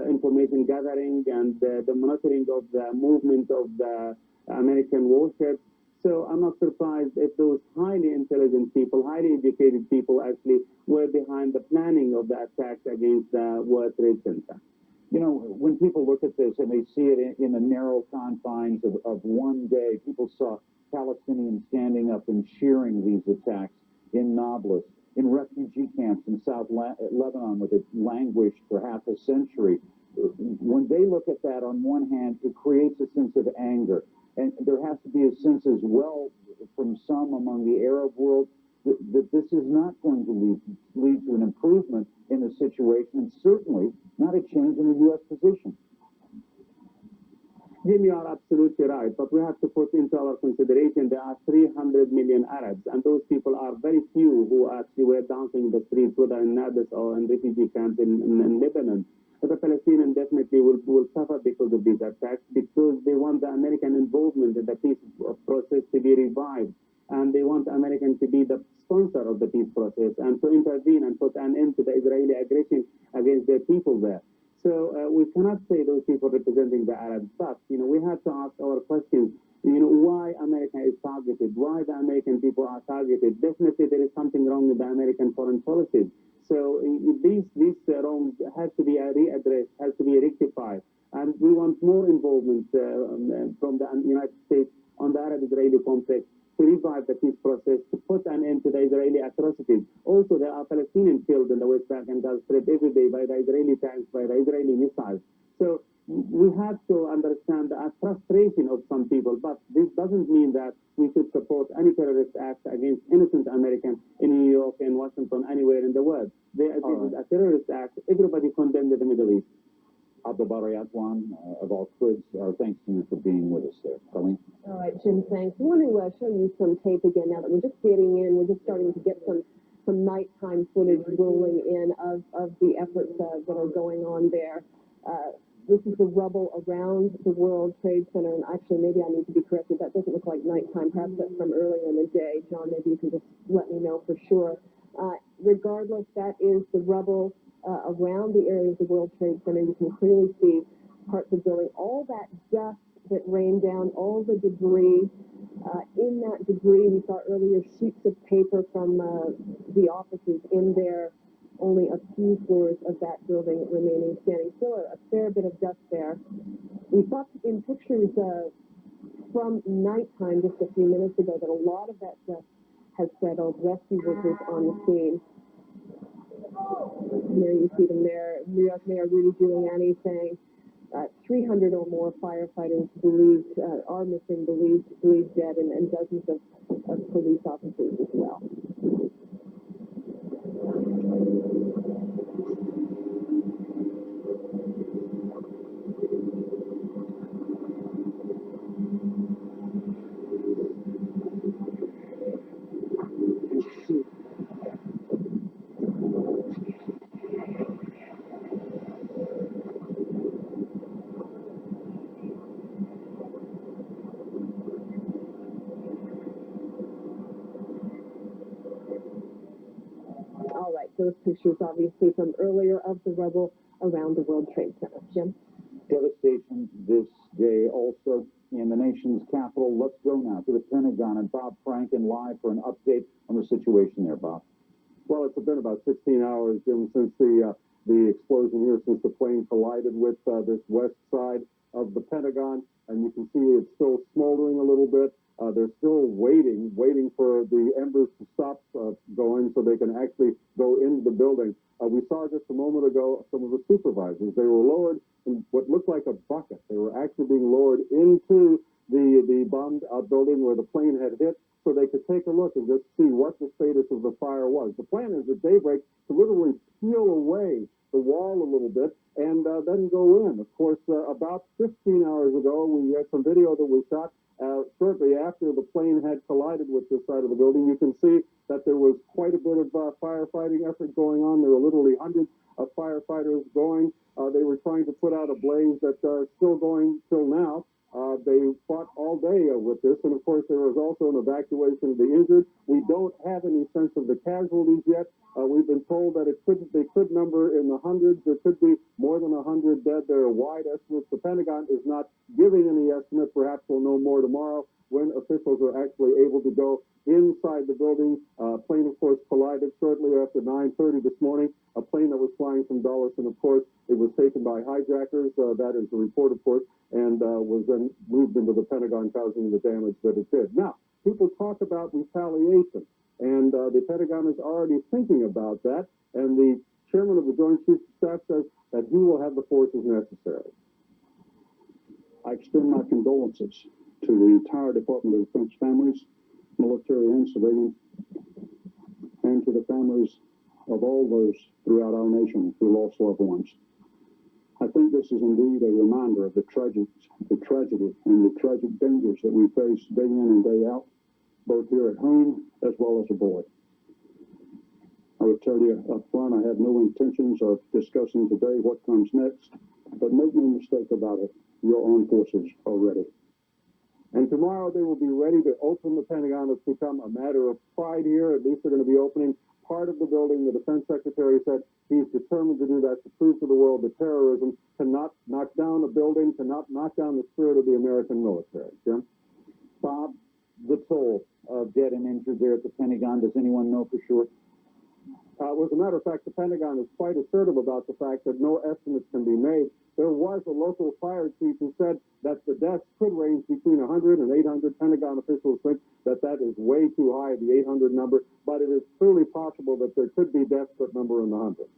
information gathering, and the monitoring of the movement of the American warships. So I'm not surprised if those highly intelligent people, highly educated people actually were behind the planning of the attacks against the World Trade Center. When people look at this and they see it in the narrow confines of one day, people saw Palestinians standing up and cheering these attacks in Nablus, in refugee camps in South Lebanon, where it languished for half a century. When they look at that, on one hand, it creates a sense of anger. And there has to be a sense as well from some among the Arab world that this is not going to lead to an improvement in the situation, and certainly not a change in the U.S. position. Jim, you are absolutely right, but we have to put into our consideration there are 300 million Arabs, and those people are very few who actually were dancing in the streets, whether in Nablus or in refugee camps in Lebanon. The Palestinians definitely unfortunately, will suffer because of these attacks, because they want the American involvement in the peace process to be revived. And they want America to be the sponsor of the peace process and to intervene and put an end to the Israeli aggression against their people there. So we cannot say those people representing the Arabs, but we have to ask our questions. Why America is targeted? Why the American people are targeted? Definitely, there is something wrong with the American foreign policy. So these wrongs have to be readdressed, has to be rectified, and we want more involvement from the United States on the Arab-Israeli conflict, to revive the peace process, to put an end to the Israeli atrocities. Also, there are Palestinians killed in the West Bank and Gaza Strip every day by the Israeli tanks, by the Israeli missiles. So we have to understand the frustration of some people, but this doesn't mean that we should support any terrorist act against innocent Americans in New York, in Washington, anywhere in the world. This is a terrorist act. Everybody condemned in the Middle East. Abdul-Bari Atwan of Al Quds, thanks to you for being with us there. Colleen? All right, Jim, thanks. I want to show you some tape again now that we're just getting in. We're just starting to get some nighttime footage rolling in of the efforts that are going on there. This is the rubble around the World Trade Center, and actually, maybe I need to be corrected. That doesn't look like nighttime. Perhaps that's from earlier in the day. John, maybe you can just let me know for sure. Regardless, that is the rubble around the area of the World Trade Center. You can clearly see parts of the building, all that dust that rained down, all the debris. In that debris, we saw earlier sheets of paper from the offices in there. Only a few floors of that building remaining standing. Still a fair bit of dust there. We saw in pictures from nighttime just a few minutes ago that a lot of that dust has settled. Rescue workers on the scene. There you see them there. New York Mayor Rudy Giuliani saying 300 or more firefighters are missing, believed dead, and dozens of police officers as well. All right, those pictures obviously from earlier of the rubble around the World Trade Center. Jim? Devastation this day also in the nation's capital. Let's go now to the Pentagon and Bob Franken live for an update on the situation there, Bob. Well, it's been about 16 hours, Jim, since the explosion here, since the plane collided with this west side of the Pentagon, and you can see it's still smoldering a little bit. They're still waiting for the embers to stop going so they can actually go into the building. We saw just a moment ago some of the supervisors. They were lowered in what looked like a bucket. They were actually being lowered into the bombed building where the plane had hit, so they could take a look and just see what the status of the fire was. The plan is at daybreak to literally peel away the wall a little bit and then go in. Of course, about 15 hours ago, we had some video that was shot shortly after the plane had collided with this side of the building. You can see that there was quite a bit of firefighting effort going on. There were literally hundreds of firefighters going. They were trying to put out a blaze that's still going till now. They fought all day with this, and of course there was also an evacuation of the injured. We don't have any sense of the casualties yet. We've been told that they could number in the hundreds. There could be more than 100 dead. There are wide estimates. The Pentagon is not giving any estimate. Perhaps we'll know more tomorrow when officials are actually able to go inside the building. Plane, of course, collided shortly after 9:30 this morning. A plane that was flying from Dulles, and of course, it was taken by hijackers. That is the report, of course, and was then moved into the Pentagon, causing the damage that it did. Now, people talk about retaliation, and the Pentagon is already thinking about that, and the chairman of the Joint Chiefs of Staff says that he will have the forces necessary. I extend my condolences to the entire Department of Defense families, military and civilian, and to the families of all those throughout our nation who lost loved ones. I think this is indeed a reminder of the tragedy and the tragic dangers that we face day in and day out, both here at home as well as abroad. I would tell you up front, I have no intentions of discussing today what comes next. But make no mistake about it, your armed forces are ready. And tomorrow they will be ready to open the Pentagon. It's become a matter of pride here. At least they're going to be opening part of the building. The defense secretary said he's determined to do that, to prove to the world that terrorism cannot knock down a building, cannot knock down the spirit of the American military. Jim? Bob, the toll of dead and injured there at the Pentagon, does anyone know for sure? As a matter of fact, the Pentagon is quite assertive about the fact that no estimates can be made. There was a local fire chief who said that the deaths could range between 100 and 800. Pentagon officials think that that is way too high, the 800 number, but it is clearly possible that there could be deaths that number in the hundreds.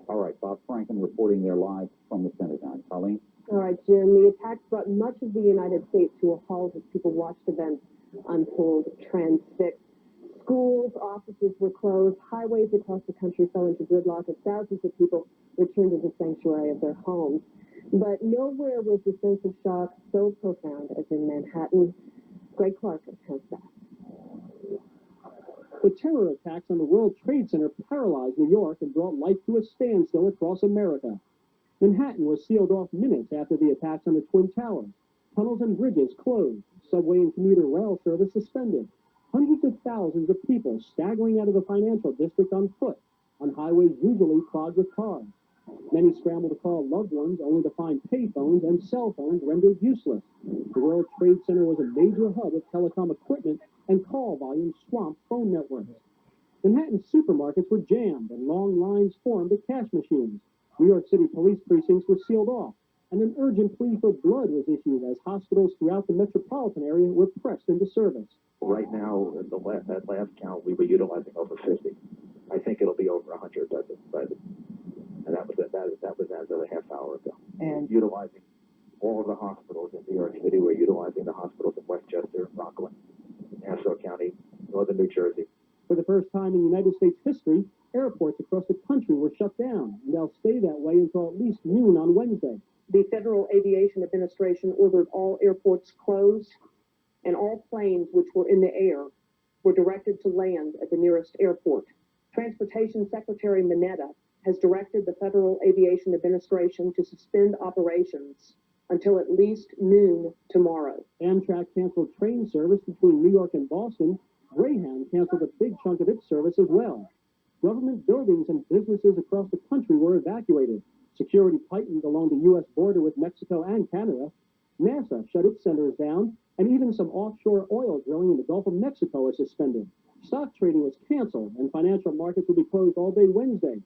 All right, Bob Franken reporting there live from the Pentagon. Colleen? All right, Jim. The attacks brought much of the United States to a halt as people watched events unfold, transfixed. Schools, offices were closed, highways across the country fell into gridlock as thousands of people returned to the sanctuary of their homes. But nowhere was the sense of shock so profound as in Manhattan. Greg Clark has that. The terror attacks on the World Trade Center paralyzed New York and brought life to a standstill across America. Manhattan was sealed off minutes after the attacks on the Twin Towers. Tunnels and bridges closed, subway and commuter rail service suspended. Hundreds of thousands of people staggering out of the financial district on foot, on highways usually clogged with cars. Many scrambled to call loved ones only to find payphones and cell phones rendered useless. The World Trade Center was a major hub of telecom equipment, and call volumes swamped phone networks. Manhattan supermarkets were jammed, and long lines formed at cash machines. New York City police precincts were sealed off, and an urgent plea for blood was issued as hospitals throughout the metropolitan area were pressed into service. Right now, at last count, we were utilizing over 50. I think it'll be over 100 and that was as of a half hour ago. And utilizing all of the hospitals in New York City. We're utilizing the hospitals in Westchester, Rockland, Nassau County, northern New Jersey. For the first time in United States history, airports across the country were shut down, and they'll stay that way until at least noon on Wednesday. The Federal Aviation Administration ordered all airports closed, and all planes which were in the air were directed to land at the nearest airport. Transportation Secretary Mineta has directed the Federal Aviation Administration to suspend operations until at least noon tomorrow. Amtrak canceled train service between New York and Boston. Greyhound canceled a big chunk of its service as well. Government buildings and businesses across the country were evacuated. Security tightened along the U.S. border with Mexico and Canada. NASA shut its centers down, and even some offshore oil drilling in the Gulf of Mexico is suspended. Stock trading was canceled, and financial markets will be closed all day Wednesday.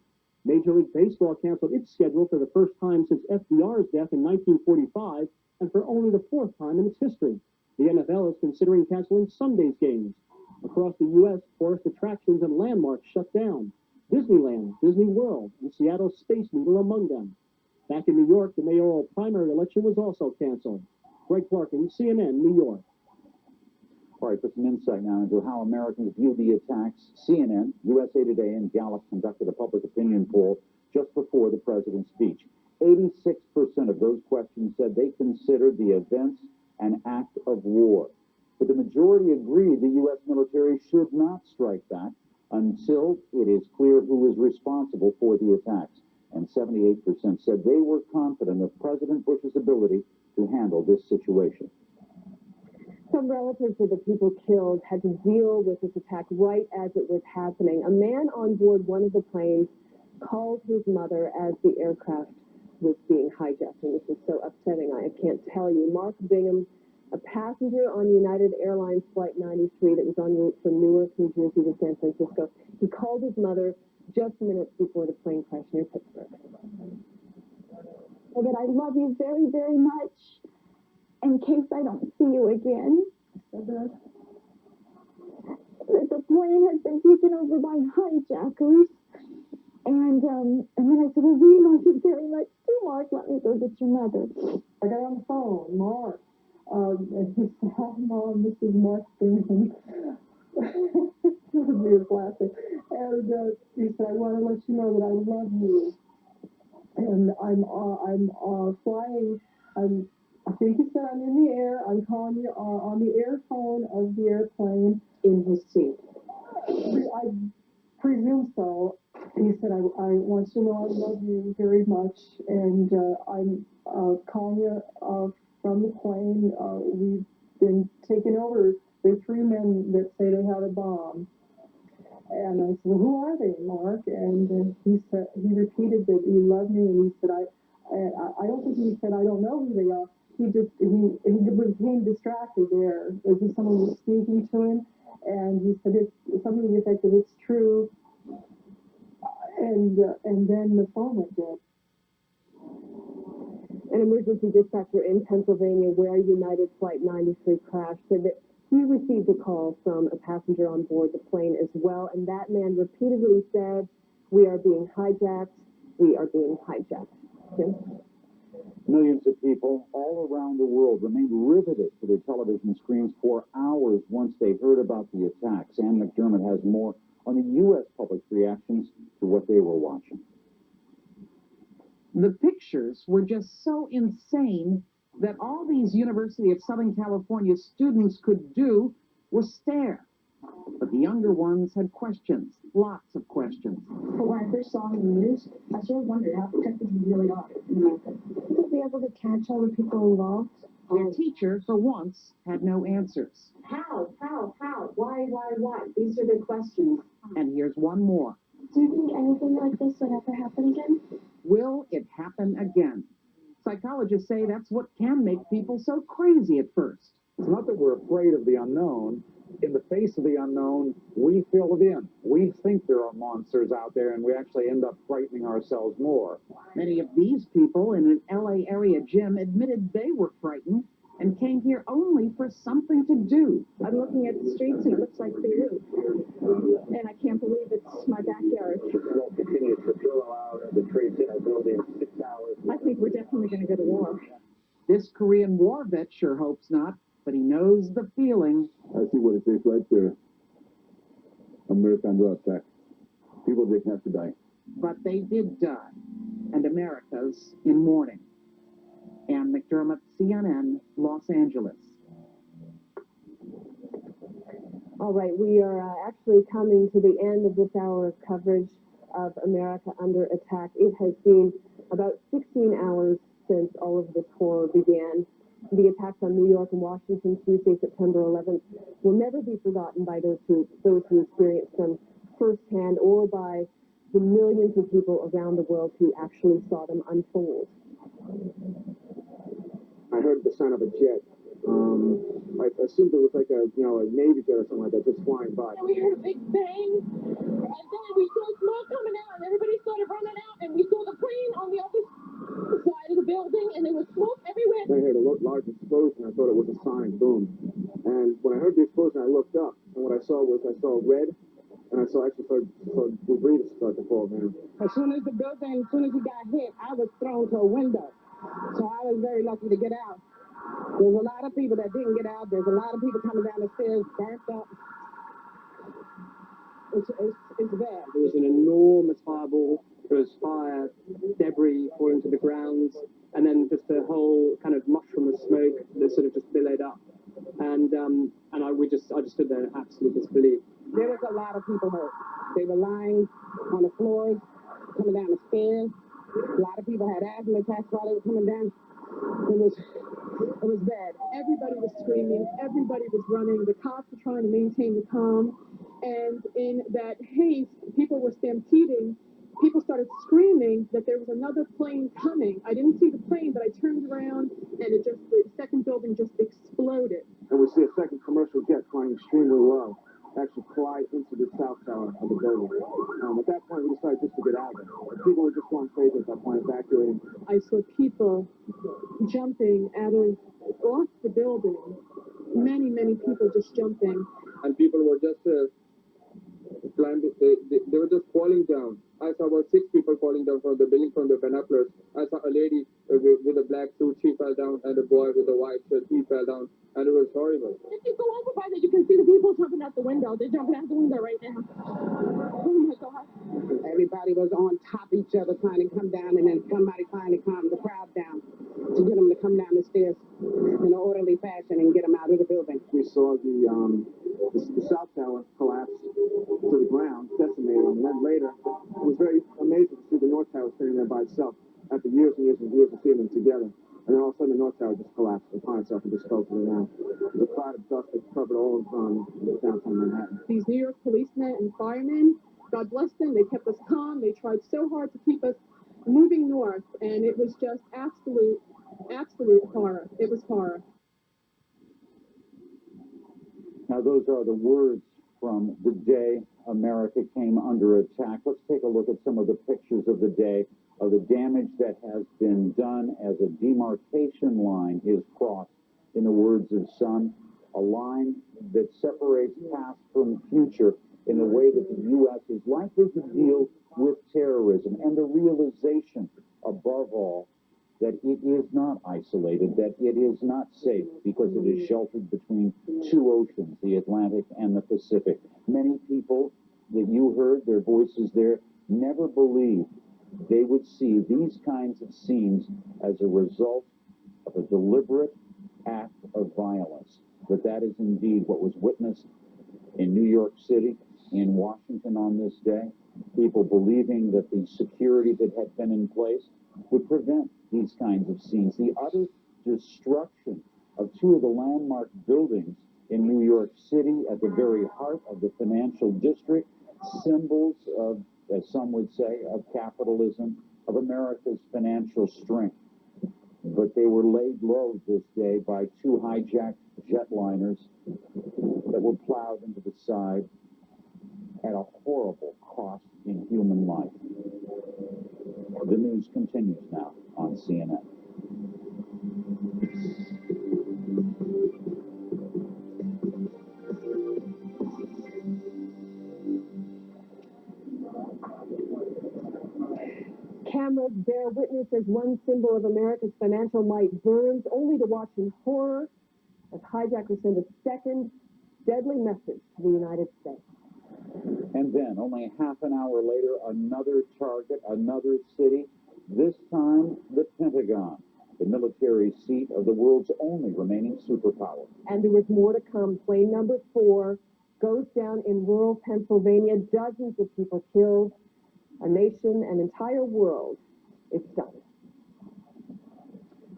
Major League Baseball canceled its schedule for the first time since FDR's death in 1945, and for only the fourth time in its history. The NFL is considering canceling Sunday's games. Across the U.S., tourist attractions and landmarks shut down. Disneyland, Disney World, and Seattle's Space Needle among them. Back in New York, the mayoral primary election was also canceled. Greg Clarkin, CNN, New York. All right, for some insight now into how Americans view the attacks, CNN, USA Today, and Gallup conducted a public opinion poll just before the president's speech. 86% of those questions said they considered the events an act of war. But the majority agreed the U.S. military should not strike back until it is clear who is responsible for the attacks. And 78% said they were confident of President Bush's ability to handle this situation. Some relatives of the people killed had to deal with this attack right as it was happening. A man on board one of the planes called his mother as the aircraft was being hijacked. And this is so upsetting, I can't tell you. Mark Bingham, a passenger on United Airlines Flight 93 that was en route from Newark, New Jersey to San Francisco, he called his mother just minutes before the plane crash near Pittsburgh. That I love you very, very much. In case I don't see you again. That the plane has been taken over by hijackers. And then I said, well, we love you very much too, Mark. Let me go get your mother. I got on the phone, Mark. And he said, hi, Mom, this is Mark Bingham. He was laughing. And he said, I want to let you know that I love you. And I'm flying. I think he said I'm in the air. I'm calling you on the airphone of the airplane in his seat. presume so. He said, I want you to know I love you very much, and I'm calling you from the plane. We've been taken over. There are 3 men that say they had a bomb. And I said, well, who are they, Mark? And he repeated that he loved me, and he said, I don't think he said, I don't know who they are. He became distracted there as if someone was speaking to him, and he said, it's something to the effect that it's true, and then the phone went dead. An emergency dispatcher in Pennsylvania, where United Flight 93 crashed, said that he received a call from a passenger on board the plane as well, and that man repeatedly said, we are being hijacked, we are being hijacked. Jim? Millions of people all around the world remained riveted to their television screens for hours once they heard about the attacks. Ann McDermott has more on the U.S. public's reactions to what they were watching. The pictures were just so insane that all these University of Southern California students could do was stare. But the younger ones had questions, lots of questions. But when I first saw the news, I sort of wondered how protected we really are in America. Will be able to catch all the people involved? Their teacher, for once, had no answers. How? Why? These are the questions. And here's one more. Do you think anything like this would ever happen again? Will it happen again? Psychologists say that's what can make people so crazy at first. It's not that we're afraid of the unknown. In the face of the unknown, we fill it in. We think there are monsters out there, and we actually end up frightening ourselves more. Many of these people in an LA area gym admitted they were frightened and came here only for something to do. I'm looking at the streets and it looks like Beirut. And I can't believe it's my backyard. We'll continue to throw out the Trade Center building 6 hours. I think we're definitely going to go to war. This Korean War vet sure hopes not, but he knows the feeling. I see what it is right there. America under attack. People didn't have to die. But they did die, and America's in mourning. Ann McDermott, CNN, Los Angeles. All right, we are actually coming to the end of this hour of coverage of America under attack. It has been about 16 hours since all of this horror began. The attacks on New York and Washington Tuesday, September 11th, will never be forgotten by those who experienced them firsthand, or by the millions of people around the world who actually saw them unfold. I heard the sound of a jet. I assumed it was like a Navy jet or something like that, just flying by. And we heard a big bang, and then we saw smoke coming out, and everybody started running out, and we saw the plane on the other side of the building, and there was smoke everywhere. I heard a large explosion. I thought it was a sign, boom. And when I heard the explosion, I looked up, and what I saw red, and I saw debris start to fall down. As soon as he got hit, I was thrown to a window. So I was very lucky to get out. There's a lot of people that didn't get out. There's a lot of people coming down the stairs, burnt up. It's bad. There was an enormous fireball. There was fire, debris falling to the ground, and then just a whole kind of mushroom of smoke that sort of just billowed up. And I just stood there in absolute disbelief. There was a lot of people hurt. They were lying on the floors, coming down the stairs. A lot of people had asthma attacks while they were coming down. It was bad. Everybody was screaming. Everybody was running. The cops were trying to maintain the calm. And in that haste, people were stampeding. People started screaming that there was another plane coming. I didn't see the plane, but I turned around, and the second building just exploded. And we see a second commercial jet flying extremely low, actually collide into the south tower of the building. At that point, we decided just to get out of it. People were just going crazy at that point, evacuating. I saw people jumping off the building. Many, many people just jumping. And people were just climbing, they were just falling down. I saw about 6 people falling down from the building from the binoculars. I saw a lady with a black suit, she fell down, and a boy with a white shirt, he fell down, and it was horrible. If you go over by there, you can see the people jumping out the window. They're jumping out the window right now. Oh my God. Everybody was on top of each other trying to come down, and then somebody finally calmed the crowd down to get them to come down the stairs in an orderly fashion and get them out of the building. We saw the The South Tower collapsed to the ground, decimated, and then later, it was very amazing to see the North Tower standing there by itself after years and years and years of seeing them together. And then all of a sudden, the North Tower just collapsed upon itself and just fell to the ground. There's a cloud of dust that covered all of downtown Manhattan. These New York policemen and firemen, God bless them, they kept us calm. They tried so hard to keep us moving north, and it was just absolute horror. It was horror. Now, those are the words from the day America came under attack. Let's take a look at some of the pictures of the day, of the damage that has been done as a demarcation line is crossed, in the words of some, a line that separates past from future in the way that the U.S. is likely to deal with terrorism, and the realization, above all, that it is not isolated, that it is not safe because it is sheltered between two oceans, the Atlantic and the Pacific. Many people that you heard their voices there never believed they would see these kinds of scenes as a result of a deliberate act of violence. But that is indeed what was witnessed in New York City, in Washington on this day. People believing that the security that had been in place would prevent these kinds of scenes. The utter destruction of two of the landmark buildings in New York City at the very heart of the financial district, symbols of, as some would say, of capitalism, of America's financial strength. But they were laid low this day by two hijacked jetliners that were plowed into the side at a horrible cost in human life. The news continues now on CNN. Cameras bear witness as one symbol of America's financial might burns, only to watch in horror as hijackers send a second deadly message to the United States. And then, only half an hour later, another target, another city, this time the Pentagon, the military seat of the world's only remaining superpower. And there was more to come. Plane number 4 goes down in rural Pennsylvania. Dozens of people killed. A nation, an entire world is stunned.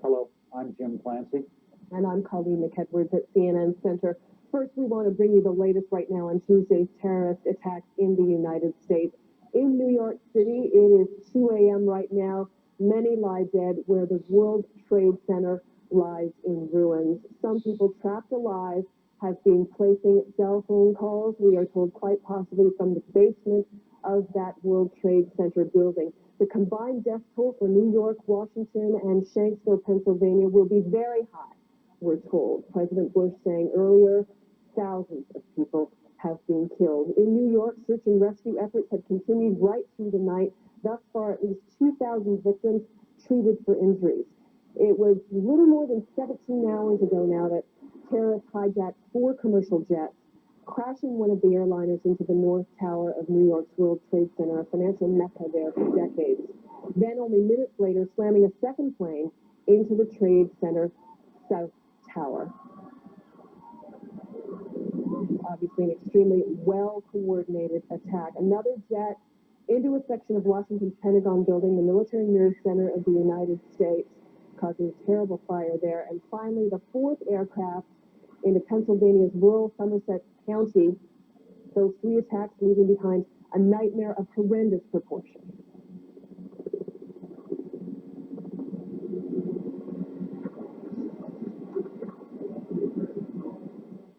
Hello, I'm Jim Clancy. And I'm Colleen McEdwards at CNN Center. First, we want to bring you the latest right now on Tuesday's terrorist attacks in the United States. In New York City, it is 2 a.m. right now. Many lie dead where the World Trade Center lies in ruins. Some people trapped alive have been placing cell phone calls, we are told, quite possibly from the basement of that World Trade Center building. The combined death toll for New York, Washington, and Shanksville, Pennsylvania will be very high, we're told. President Bush saying earlier, thousands of people have been killed. In New York, search and rescue efforts have continued right through the night. Thus far, at least 2,000 victims treated for injuries. It was a little more than 17 hours ago now that terrorists hijacked 4 commercial jets, crashing one of the airliners into the North Tower of New York's World Trade Center, a financial mecca there for decades. Then, only minutes later, slamming a second plane into the Trade Center South Tower. Obviously, an extremely well-coordinated attack. Another jet into a section of Washington's Pentagon building, the Military Nerve Center of the United States, causing a terrible fire there. And finally, the 4th aircraft into Pennsylvania's rural Somerset County. Those 3 attacks leaving behind a nightmare of horrendous proportions.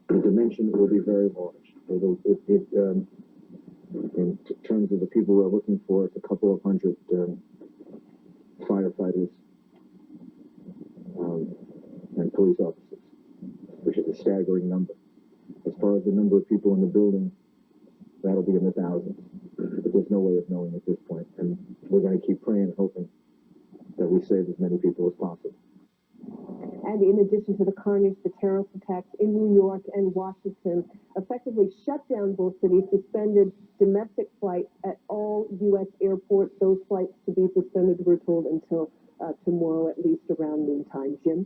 The dimension will be very large. In terms of the people we're looking for, it's a couple of hundred firefighters and police officers, which is a staggering number. As far as the number of people in the building, that'll be in the thousands. But there's no way of knowing at this point. And we're going to keep praying and hoping that we save as many people as possible. And in addition to the carnage, the terrorist attacks in New York and Washington effectively shut down both cities, suspended domestic flights at all U.S. airports. Those flights to be suspended, we're told, until tomorrow, at least around noontime. Jim?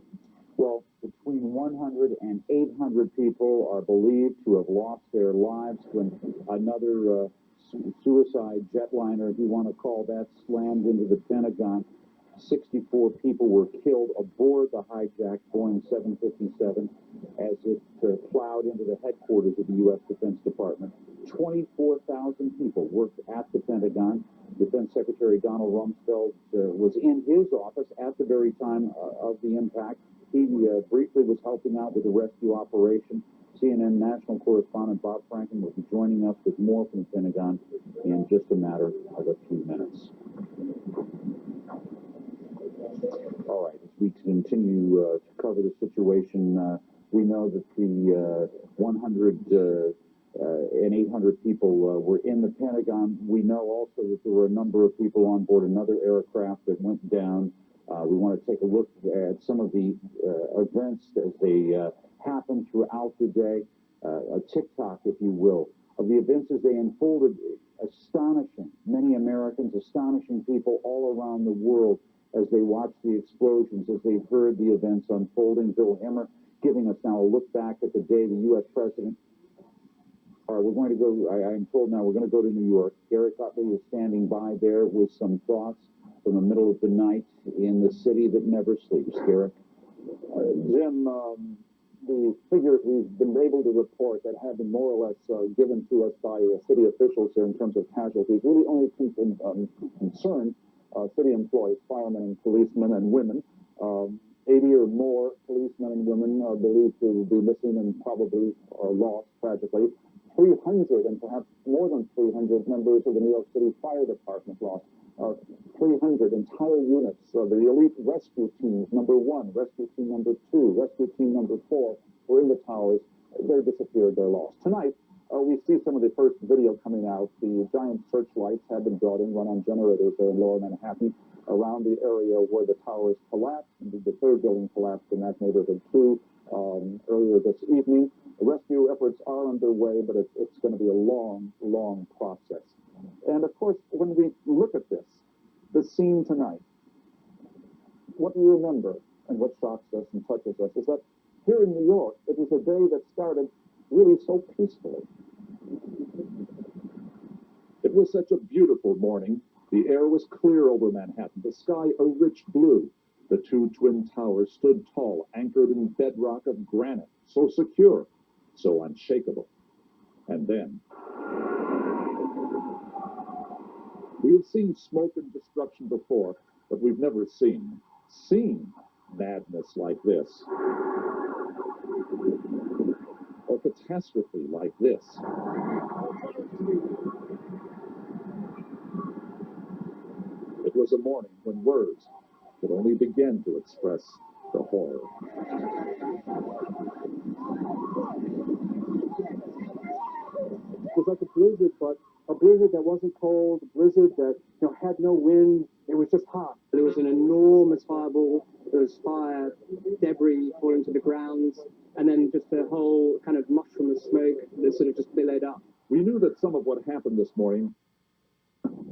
Well, between 100 and 800 people are believed to have lost their lives when another suicide jetliner, if you want to call that, slammed into the Pentagon. 64 people were killed aboard the hijacked Boeing 757 as it plowed into the headquarters of the U.S. Defense Department. 24,000 people worked at the Pentagon. Defense Secretary Donald Rumsfeld was in his office at the very time of the impact. He briefly was helping out with the rescue operation. CNN national correspondent Bob Franken will be joining us with more from the Pentagon in just a matter of a few minutes. All right, as we continue to cover the situation, we know that the 100 and 800 people were in the Pentagon. We know also that there were a number of people on board another aircraft that went down. We want to take a look at some of the events as they happened throughout the day, a TikTok, if you will, of the events as they unfolded. Astonishing, many Americans, astonishing people all around the world as they watched the explosions, as they heard the events unfolding. Bill Hemmer giving us now a look back at the day the U.S. president. All right, we're going to go, I'm told now we're going to go to New York. Gary Cutley is standing by there with some thoughts from the middle of the night in the city that never sleeps. Garrett? Jim, the figures we've been able to report that have been more or less given to us by city officials here in terms of casualties really only concern city employees, firemen and policemen and women. 80 or more policemen and women are believed to be missing and probably lost tragically. 300 and perhaps more than 300 members of the New York City Fire Department lost. 300 entire units. The elite rescue teams, number 1, rescue team number 2, rescue team number 4, were in the towers. They're disappeared, they're lost. Tonight, we see some of the first video coming out. The giant searchlights have been brought in, run on generators there in lower Manhattan, around the area where the towers collapsed. Indeed, the third building collapsed in that neighborhood too earlier this evening. Rescue efforts are underway, but it's going to be a long, long process. And of course, when we look at this, the scene tonight, what we remember and what shocks us and touches us is that here in New York, it was a day that started really so peacefully. It was such a beautiful morning. The air was clear over Manhattan, the sky a rich blue. The two twin towers stood tall, anchored in bedrock of granite, so secure, so unshakable. And then we have seen smoke and destruction before, but we've never seen madness like this, or catastrophe like this. It was a morning when words could only begin to express the horror. It was like a blizzard, but a blizzard that wasn't cold, a blizzard that had no wind. It was just hot. There was an enormous fireball. There was fire, debris falling to the ground, and then just a whole kind of mushroom of smoke that sort of just billowed up. We knew that some of what happened this morning,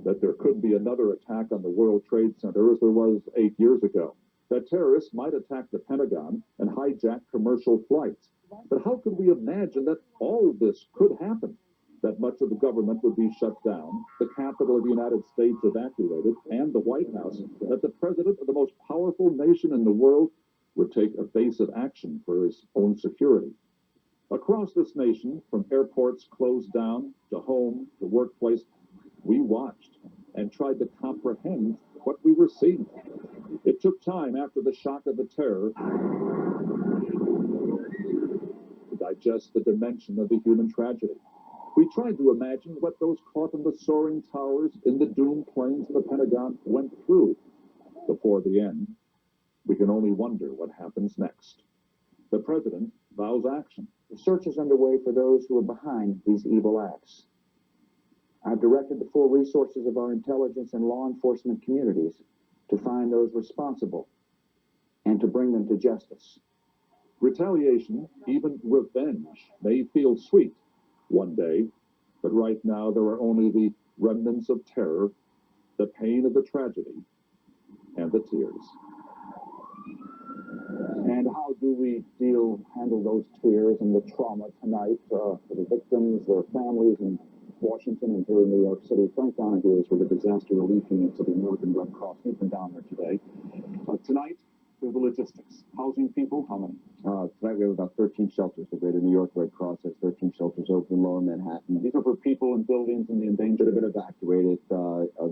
that there could be another attack on the World Trade Center as there was 8 years ago, that terrorists might attack the Pentagon and hijack commercial flights. But how could we imagine that all of this could happen? That much of the government would be shut down, the capital of the United States evacuated, and the White House, that the president of the most powerful nation in the world would take evasive action for his own security. Across this nation, from airports closed down to home to workplace, we watched and tried to comprehend what we were seeing. It took time after the shock of the terror to digest the dimension of the human tragedy. We tried to imagine what those caught in the soaring towers in the doomed planes of the Pentagon went through before the end. We can only wonder what happens next. The president vows action. The search is underway for those who are behind these evil acts. I've directed the full resources of our intelligence and law enforcement communities to find those responsible and to bring them to justice. Retaliation, even revenge, may feel sweet one day, but right now there are only the remnants of terror, the pain of the tragedy, and the tears. And how do we handle those tears and the trauma tonight for the victims, their families in Washington and here in New York City? Frank Donahue is with the disaster relief units of the American Red Cross. We've been down there today. Tonight, the logistics. Housing people, how many? Tonight we have about 13 shelters. The Greater New York Red Cross has 13 shelters open in Lower Manhattan. These are for people in buildings in the endangered. That have been evacuated,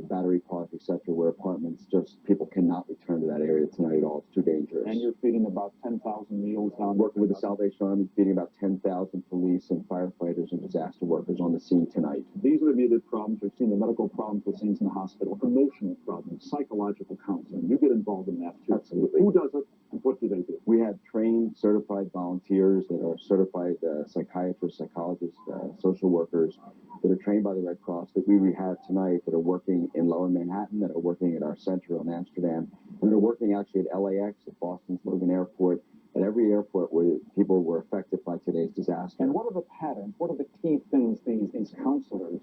Battery Park, etc., where apartments, just people cannot return to that area tonight at all. It's too dangerous. And you're feeding about 10,000 meals down. Working with the Salvation Army, feeding about 10,000 police and firefighters and disaster workers on the scene tonight. These are the immediate problems. We've seen the medical problems we're seeing in the hospital, emotional problems, psychological counseling. You get involved in that too. Absolutely. Who does it and what do they do? We have trained, certified volunteers that are certified psychiatrists, psychologists, social workers that are trained by the Red Cross that we have tonight that are working in Lower Manhattan, that are working at our center in Amsterdam, and that are working actually at LAX, at Boston's Logan Airport, at every airport where people were affected by today's disaster. And what are the patterns? What are the key things these counselors,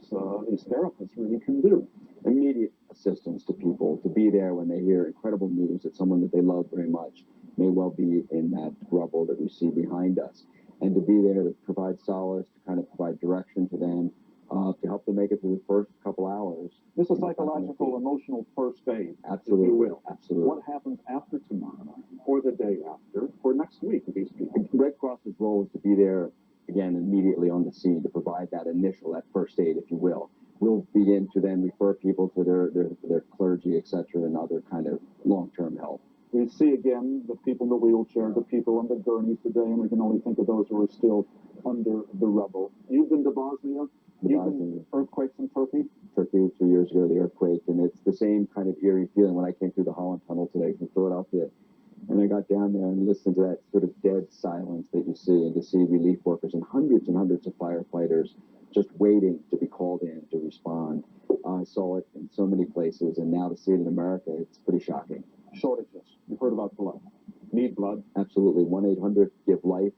these therapists really can do? Immediate assistance to people, to be there when they hear incredible news that someone that they love very much may well be in that rubble that we see behind us, and to be there to provide solace, to kind of provide direction to them, to help them make it through the first couple hours. This is psychological, emotional first aid, absolutely, if you will. Absolutely. What happens after tomorrow, or the day after, or next week with these people? Red Cross's role is to be there, again, immediately on the scene, to provide that first aid, if you will. We'll begin to then refer people to their clergy, etc., and other kind of long-term help. We see again the people in the wheelchairs, the people on the gurneys today, and we can only think of those who are still under the rubble. You've been to Bosnia? You've been earthquakes in Turkey? Turkey 2 years ago, the earthquake, and it's the same kind of eerie feeling when I came through the Holland Tunnel today from Philadelphia. And I got down there and listened to that sort of dead silence that you see, and to see relief workers and hundreds of firefighters just waiting to be called in to respond. I saw it in so many places, and now to see it in America, it's pretty shocking. Shortages. You've heard about blood. Need blood. Absolutely. 1-800-GIVE-LIFE.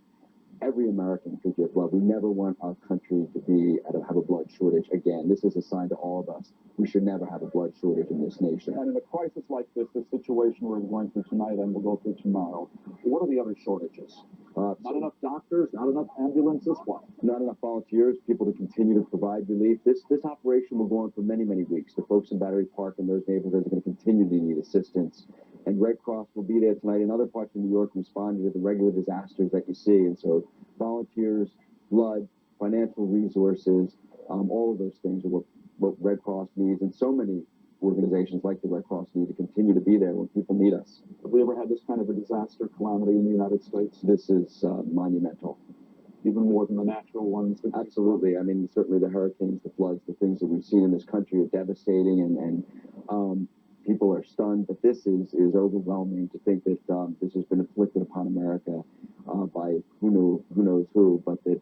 Every American could give blood. We never want our country to have a blood shortage again. This is a sign to all of us. We should never have a blood shortage in this nation. And in a crisis like this, the situation we're going through tonight and we'll go through tomorrow, what are the other shortages? Not enough doctors, not enough ambulances, what? Not enough volunteers, people to continue to provide relief. This operation will go on for many, many weeks. The folks in Battery Park and those neighborhoods are going to continue to need assistance. And Red Cross will be there tonight in other parts of New York responding to the regular disasters that you see. And so volunteers, blood, financial resources, all of those things are what Red Cross needs, and so many organizations like the Red Cross need to continue to be there when people need us. Have we ever had this kind of a disaster calamity in the United States? This is monumental. Even more than the natural ones? Absolutely. I mean, certainly the hurricanes, the floods, the things that we've seen in this country are devastating, and people are stunned, but this is overwhelming to think that this has been inflicted upon America by who knows who, but that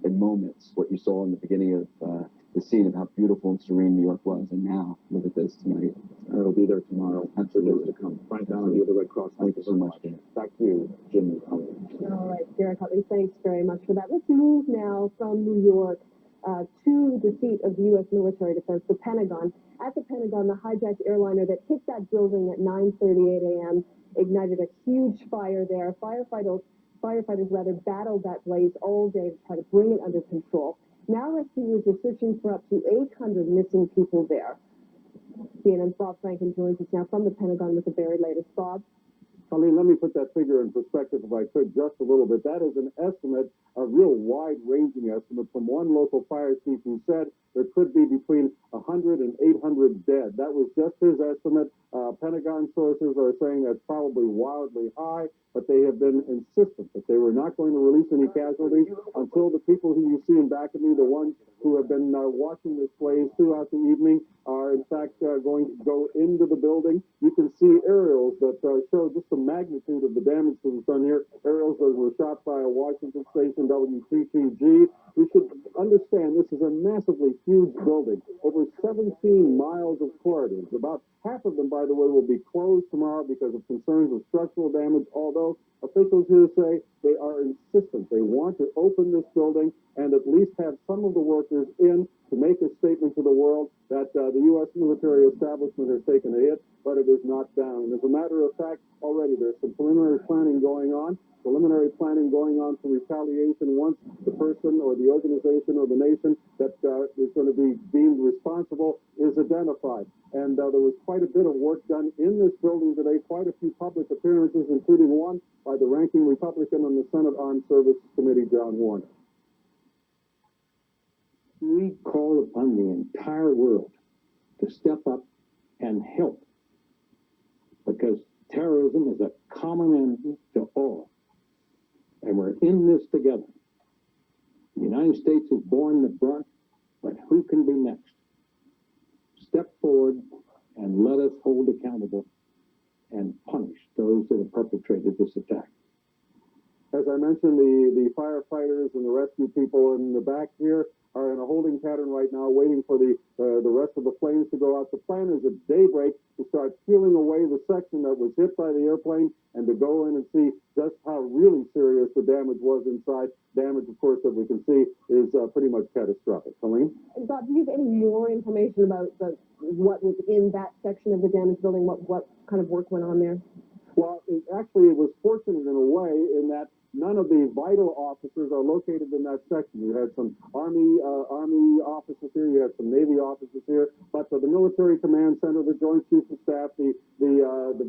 in moments, what you saw in the beginning of the scene of how beautiful and serene New York was, and now look at this tonight. It'll be there tomorrow. Absolutely. To come. Frank Donahue of the Red Cross. Thank you so much. Back to you, Jim. All right, Derek Huntley, thanks very much for that. Let's move now from New York to the seat of the U.S. military defense, the Pentagon. At the Pentagon, the hijacked airliner that hit that building at 9:38 a.m. ignited a huge fire there. Firefighters battled that blaze all day to try to bring it under control. Now rescuers are searching for up to 800 missing people there. CNN's Bob Franken joins us now from the Pentagon with the very latest. Bob? Colleen, let me put that figure in perspective if I could just a little bit. That is an estimate, a real wide-ranging estimate from one local fire chief who said there could be between 100 and 800 dead. That was just his estimate. Pentagon sources are saying that's probably wildly high, but they have been insistent that they were not going to release any casualties until the people who you see in back of me, the ones who have been watching this blaze throughout the evening, are in fact going to go into the building. You can see aerials that show just the magnitude of the damage that was done here. Aerials that were shot by a Washington Station WTTG. We should understand this is a massively huge building, over 17 miles of corridors. About half of them, by the way, will be closed tomorrow because of concerns of structural damage, although officials here say they are insistent. They want to open this building and at least have some of the workers in to make a statement to the world that the U.S. military establishment has taken a hit, but it is not down. And as a matter of fact, already there's some preliminary planning going on for retaliation once the person or the organization or the nation that is going to be deemed responsible is identified. And there was quite a bit of work done in this building today, quite a few public appearances, including one by the ranking Republican on the Senate Armed Services Committee, John Warner. We call upon the entire world to step up and help, because terrorism is a common enemy to all, and we're in this together. The United States has borne the brunt, but who can be next? Step forward and let us hold accountable and punish those that have perpetrated this attack. As I mentioned, the firefighters and the rescue people in the back here are in a holding pattern right now, waiting for the rest of the flames to go out. The plan is at daybreak to start peeling away the section that was hit by the airplane and to go in and see just how really serious the damage was inside. Damage, of course, that we can see is pretty much catastrophic. Colleen? Bob, do you have any more information about what was in that section of the damaged building? What kind of work went on there? Well, it was fortunate in a way in that none of the vital officers are located in that section. You had some Army officers here, you had some Navy officers here, but the Military Command Center, the Joint Chiefs of Staff, the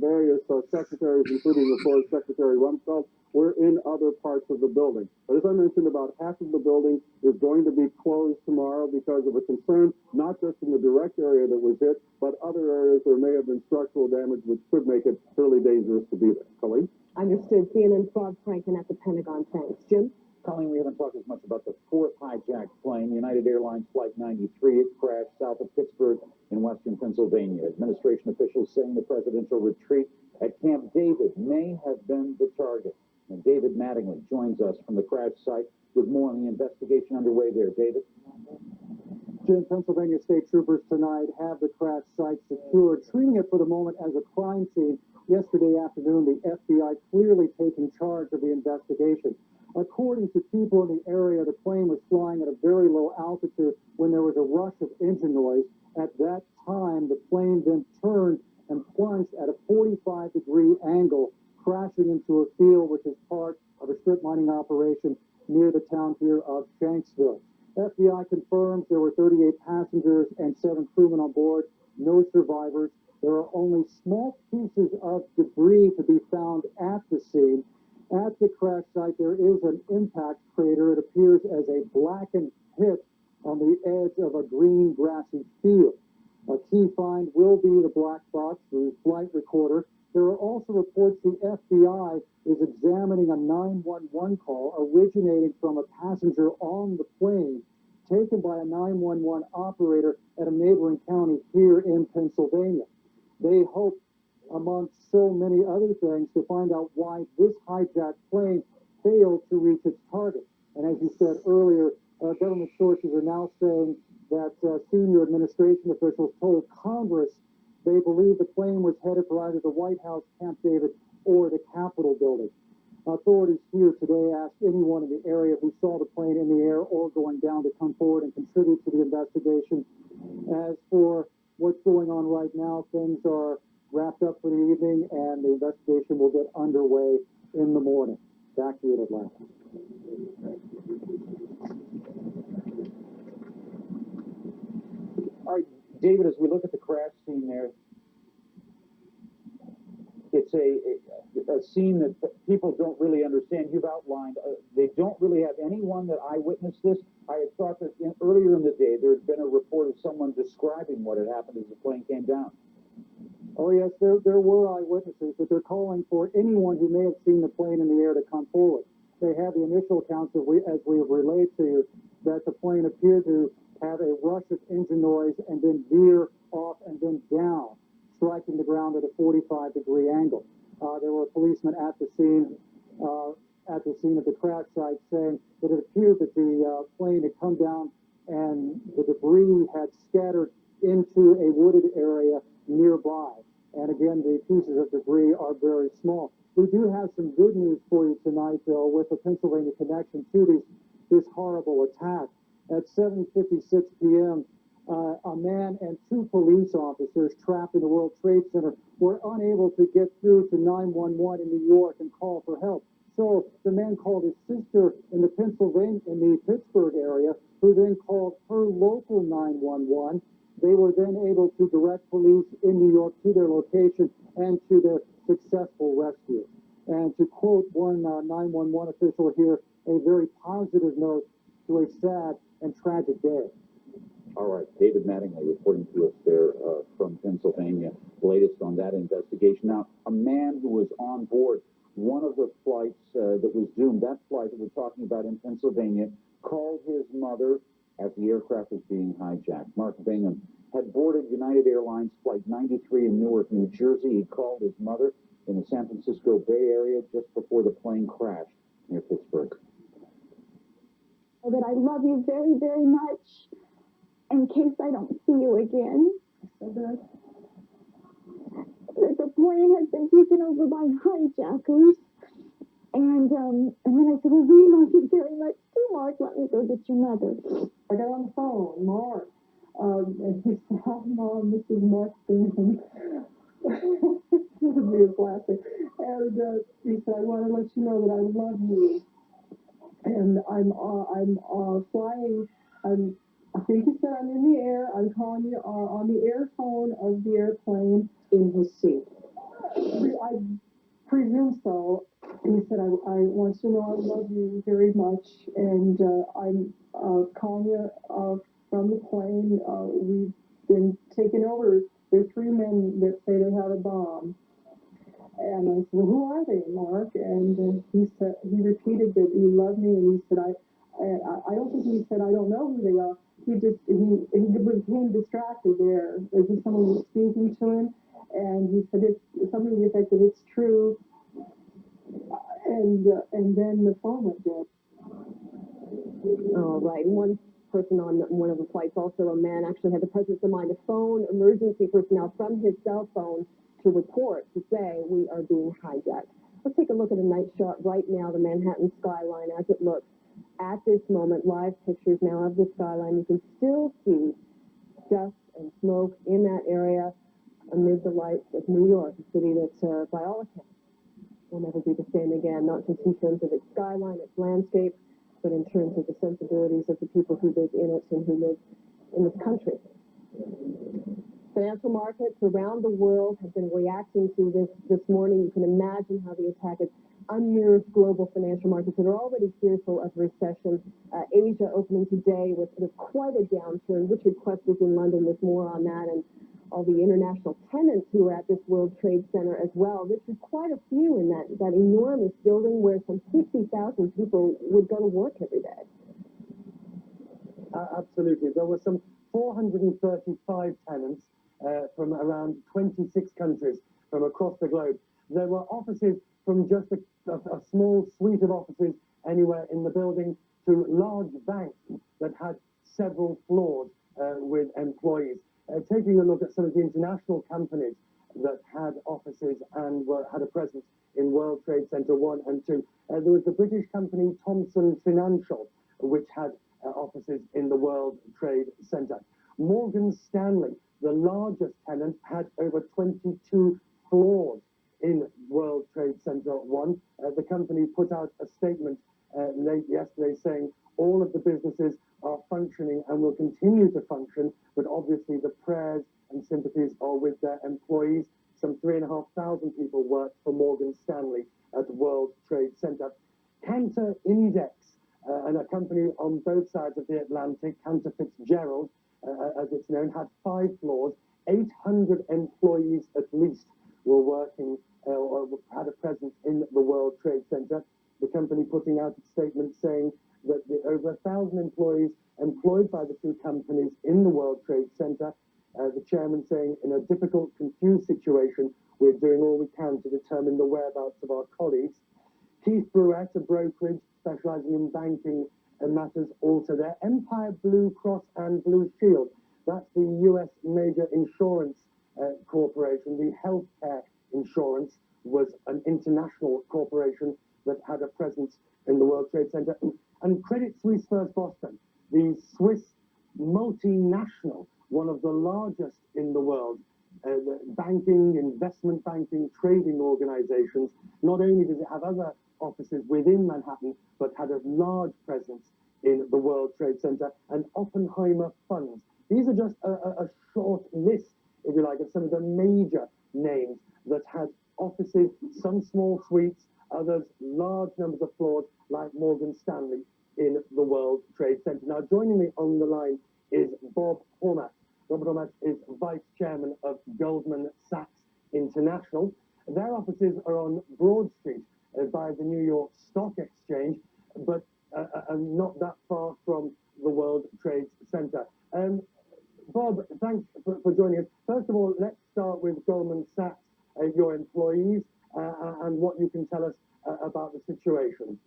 various secretaries, including, of course, Secretary Rumsfeld, were in other parts of the building. But as I mentioned, about half of the building is going to be closed tomorrow because of a concern, not just in the direct area that was hit, but other areas there may have been structural damage, which could make it fairly dangerous to be there. Colleen? Understood. CNN's Bob Franken at the Pentagon. Thanks. Jim? Colleen, we haven't talked as much about the fourth hijacked plane, United Airlines Flight 93. It crashed south of Pittsburgh in western Pennsylvania. Administration officials saying the presidential retreat at Camp David may have been the target. And David Mattingly joins us from the crash site with more on the investigation underway there. David? Jim, Pennsylvania state troopers tonight have the crash site secured, treating it for the moment as a crime scene. Yesterday afternoon, the FBI clearly taking charge of the investigation. According to people in the area, the plane was flying at a very low altitude when there was a rush of engine noise. At that time, the plane then turned and plunged at a 45-degree angle, crashing into a field which is part of a strip mining operation near the town here of Shanksville. FBI confirms there were 38 passengers and 7 crewmen on board, no survivors. There are only small pieces of debris to be found at the scene. At the crash site, there is an impact crater. It appears as a blackened pit on the edge of a green grassy field. A key find will be the black box, the flight recorder. There are also reports the FBI is examining a 911 call originating from a passenger on the plane taken by a 911 operator at a neighboring county here in Pennsylvania. They hope, amongst so many other things, to find out why this hijacked plane failed to reach its target. And as you said earlier, government sources are now saying that senior administration officials told Congress they believe the plane was headed for either the White House, Camp David, or the Capitol building. Authorities here today asked anyone in the area who saw the plane in the air or going down to come forward and contribute to the investigation. As for what's going on right now, things are wrapped up for the evening, and the investigation will get underway in the morning. Back to you in Atlanta. All right, David, as we look at the crash scene there, it's a scene that people don't really understand. You've outlined, they don't really have anyone that eyewitnessed this. I had thought that earlier in the day there had been a report of someone describing what had happened as the plane came down. Oh, yes, there were eyewitnesses, but they're calling for anyone who may have seen the plane in the air to come forward. They have the initial accounts, as we have relayed to you, that the plane appeared to have a rush of engine noise and then veer off and then down, striking the ground at a 45-degree angle. There were policemen at the scene of the crash site saying that it appeared that the plane had come down and the debris had scattered into a wooded area nearby. And again, the pieces of debris are very small. We do have some good news for you tonight, though, with the Pennsylvania connection to this horrible attack. at 7:56 p.m., a man and two police officers trapped in the World Trade Center were unable to get through to 911 in New York and call for help. So the man called his sister in the Pittsburgh area, who then called her local 911. They were then able to direct police in New York to their location and to their successful rescue. And to quote one 911 official here, a very positive note to a sad and tragic day. All right, David Mattingly reporting to us there from Pennsylvania, latest on that investigation. Now, a man who was on board one of the flights that was doomed, that flight that we're talking about in Pennsylvania, called his mother as the aircraft was being hijacked. Mark Bingham had boarded United Airlines Flight 93 in Newark, New Jersey. He called his mother in the San Francisco Bay Area just before the plane crashed near Pittsburgh. That I love you very, very much, in case I don't see you again. That the plane has been taken over by hijackers. And then I said, well, we love you very much too, Mark. Let me go get your mother. I got on the phone, Mark. And he said, hi, Mom, this is Mark Bingham. This is me laughing. And he said, I want to let you know that I love you. And I'm flying. I think he said I'm in the air. I'm calling you on the airphone of the airplane in his seat. I presume so. He said, I want you to know I love you very much, and I'm calling you from the plane. We've been taken over. There are three men that say they had a bomb. And I said, well, who are they, Mark? And he repeated that he loved me, and he said, I don't think he said, I don't know who they are. He became distracted there. There's just someone was speaking to him, and he said, it's something to the effect that it's true. And then the phone went dead. All right. One person on one of the flights, also a man, actually had the presence of mind to phone emergency personnel from his cell phone to report, to say, we are being hijacked. Let's take a look at a night shot right now, the Manhattan skyline as it looks at this moment. Live pictures now of the skyline. You can still see dust and smoke in that area amid the lights of New York, a city that, by all accounts, will never be the same again, not just in terms of its skyline, its landscape, but in terms of the sensibilities of the people who live in it and who live in this country. Financial markets around the world have been reacting to this morning. You can imagine how the attack has unnerved global financial markets that are already fearful of recession. Asia opening today with quite a downturn. Richard Quest is in London with more on that, and all the international tenants who are at this World Trade Center as well. Richard, quite a few in that enormous building where some 50,000 people would go to work every day. Absolutely. There were some 435 tenants from around 26 countries from across the globe. There were offices from just a small suite of offices anywhere in the building to large banks that had several floors with employees. Taking a look at some of the international companies that had offices and had a presence in World Trade Center 1 and 2. There was the British company Thomson Financial, which had offices in the World Trade Center. Morgan Stanley, the largest tenant, had over 22 floors in World Trade Center 1. The company put out a statement late yesterday saying all of the businesses are functioning and will continue to function, but obviously the prayers and sympathies are with their employees. Some 3,500 people worked for Morgan Stanley at the World Trade Center. Cantor Index, and a company on both sides of the Atlantic, Cantor Fitzgerald, as it's known, had 5 floors. 800 employees at least were working or had a presence in the World Trade Center. The company putting out a statement saying that the over 1,000 employees employed by the two companies in the World Trade Center, the chairman saying, in a difficult, confused situation, we're doing all we can to determine the whereabouts of our colleagues. Keith Brewett, a brokerage specializing in banking matters, also there. Empire Blue Cross and Blue Shield, that's the U.S. major insurance corporation. The healthcare insurance was an international corporation that had a presence in the World Trade Center. And Credit Suisse First Boston, the Swiss investment banking, trading organizations. Not only does it have other offices within Manhattan, but had a large presence in the World Trade Center and Oppenheimer funds. These are just a short list, if you like, of some of the major names that had offices, some small suites, others large numbers of floors, like Morgan Stanley in the World Trade Center. Now, joining me on the line is Bob Hormats. Bob Hormats is Vice Chairman of Goldman Sachs International. Their offices are on Broad Street by the New York Stock Exchange, but not that far from the World Trade Center. Bob, thanks for joining us. First of all, let's start with Goldman Sachs, your employees, and what you can tell us about the situation.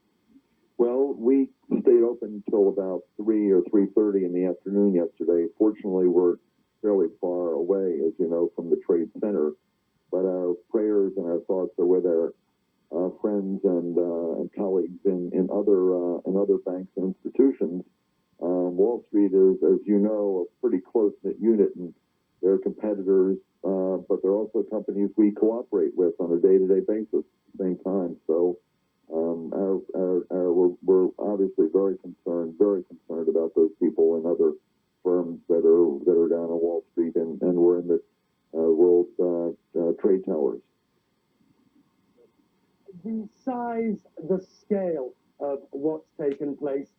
Well, we stayed open until about 3 or 3:30 in the afternoon yesterday. Fortunately, we're fairly far away, as you know, from the Trade Center, but our prayers and our thoughts are with our friends and colleagues in other banks and institutions. Wall Street is, as you know, a pretty close-knit unit, and they're competitors, but they're also companies we cooperate with on a day-to-day basis at the same time. So we're obviously very concerned about those people and other firms that are down on Wall Street, and we're in the World Trade Towers. The size, the scale of what's taken place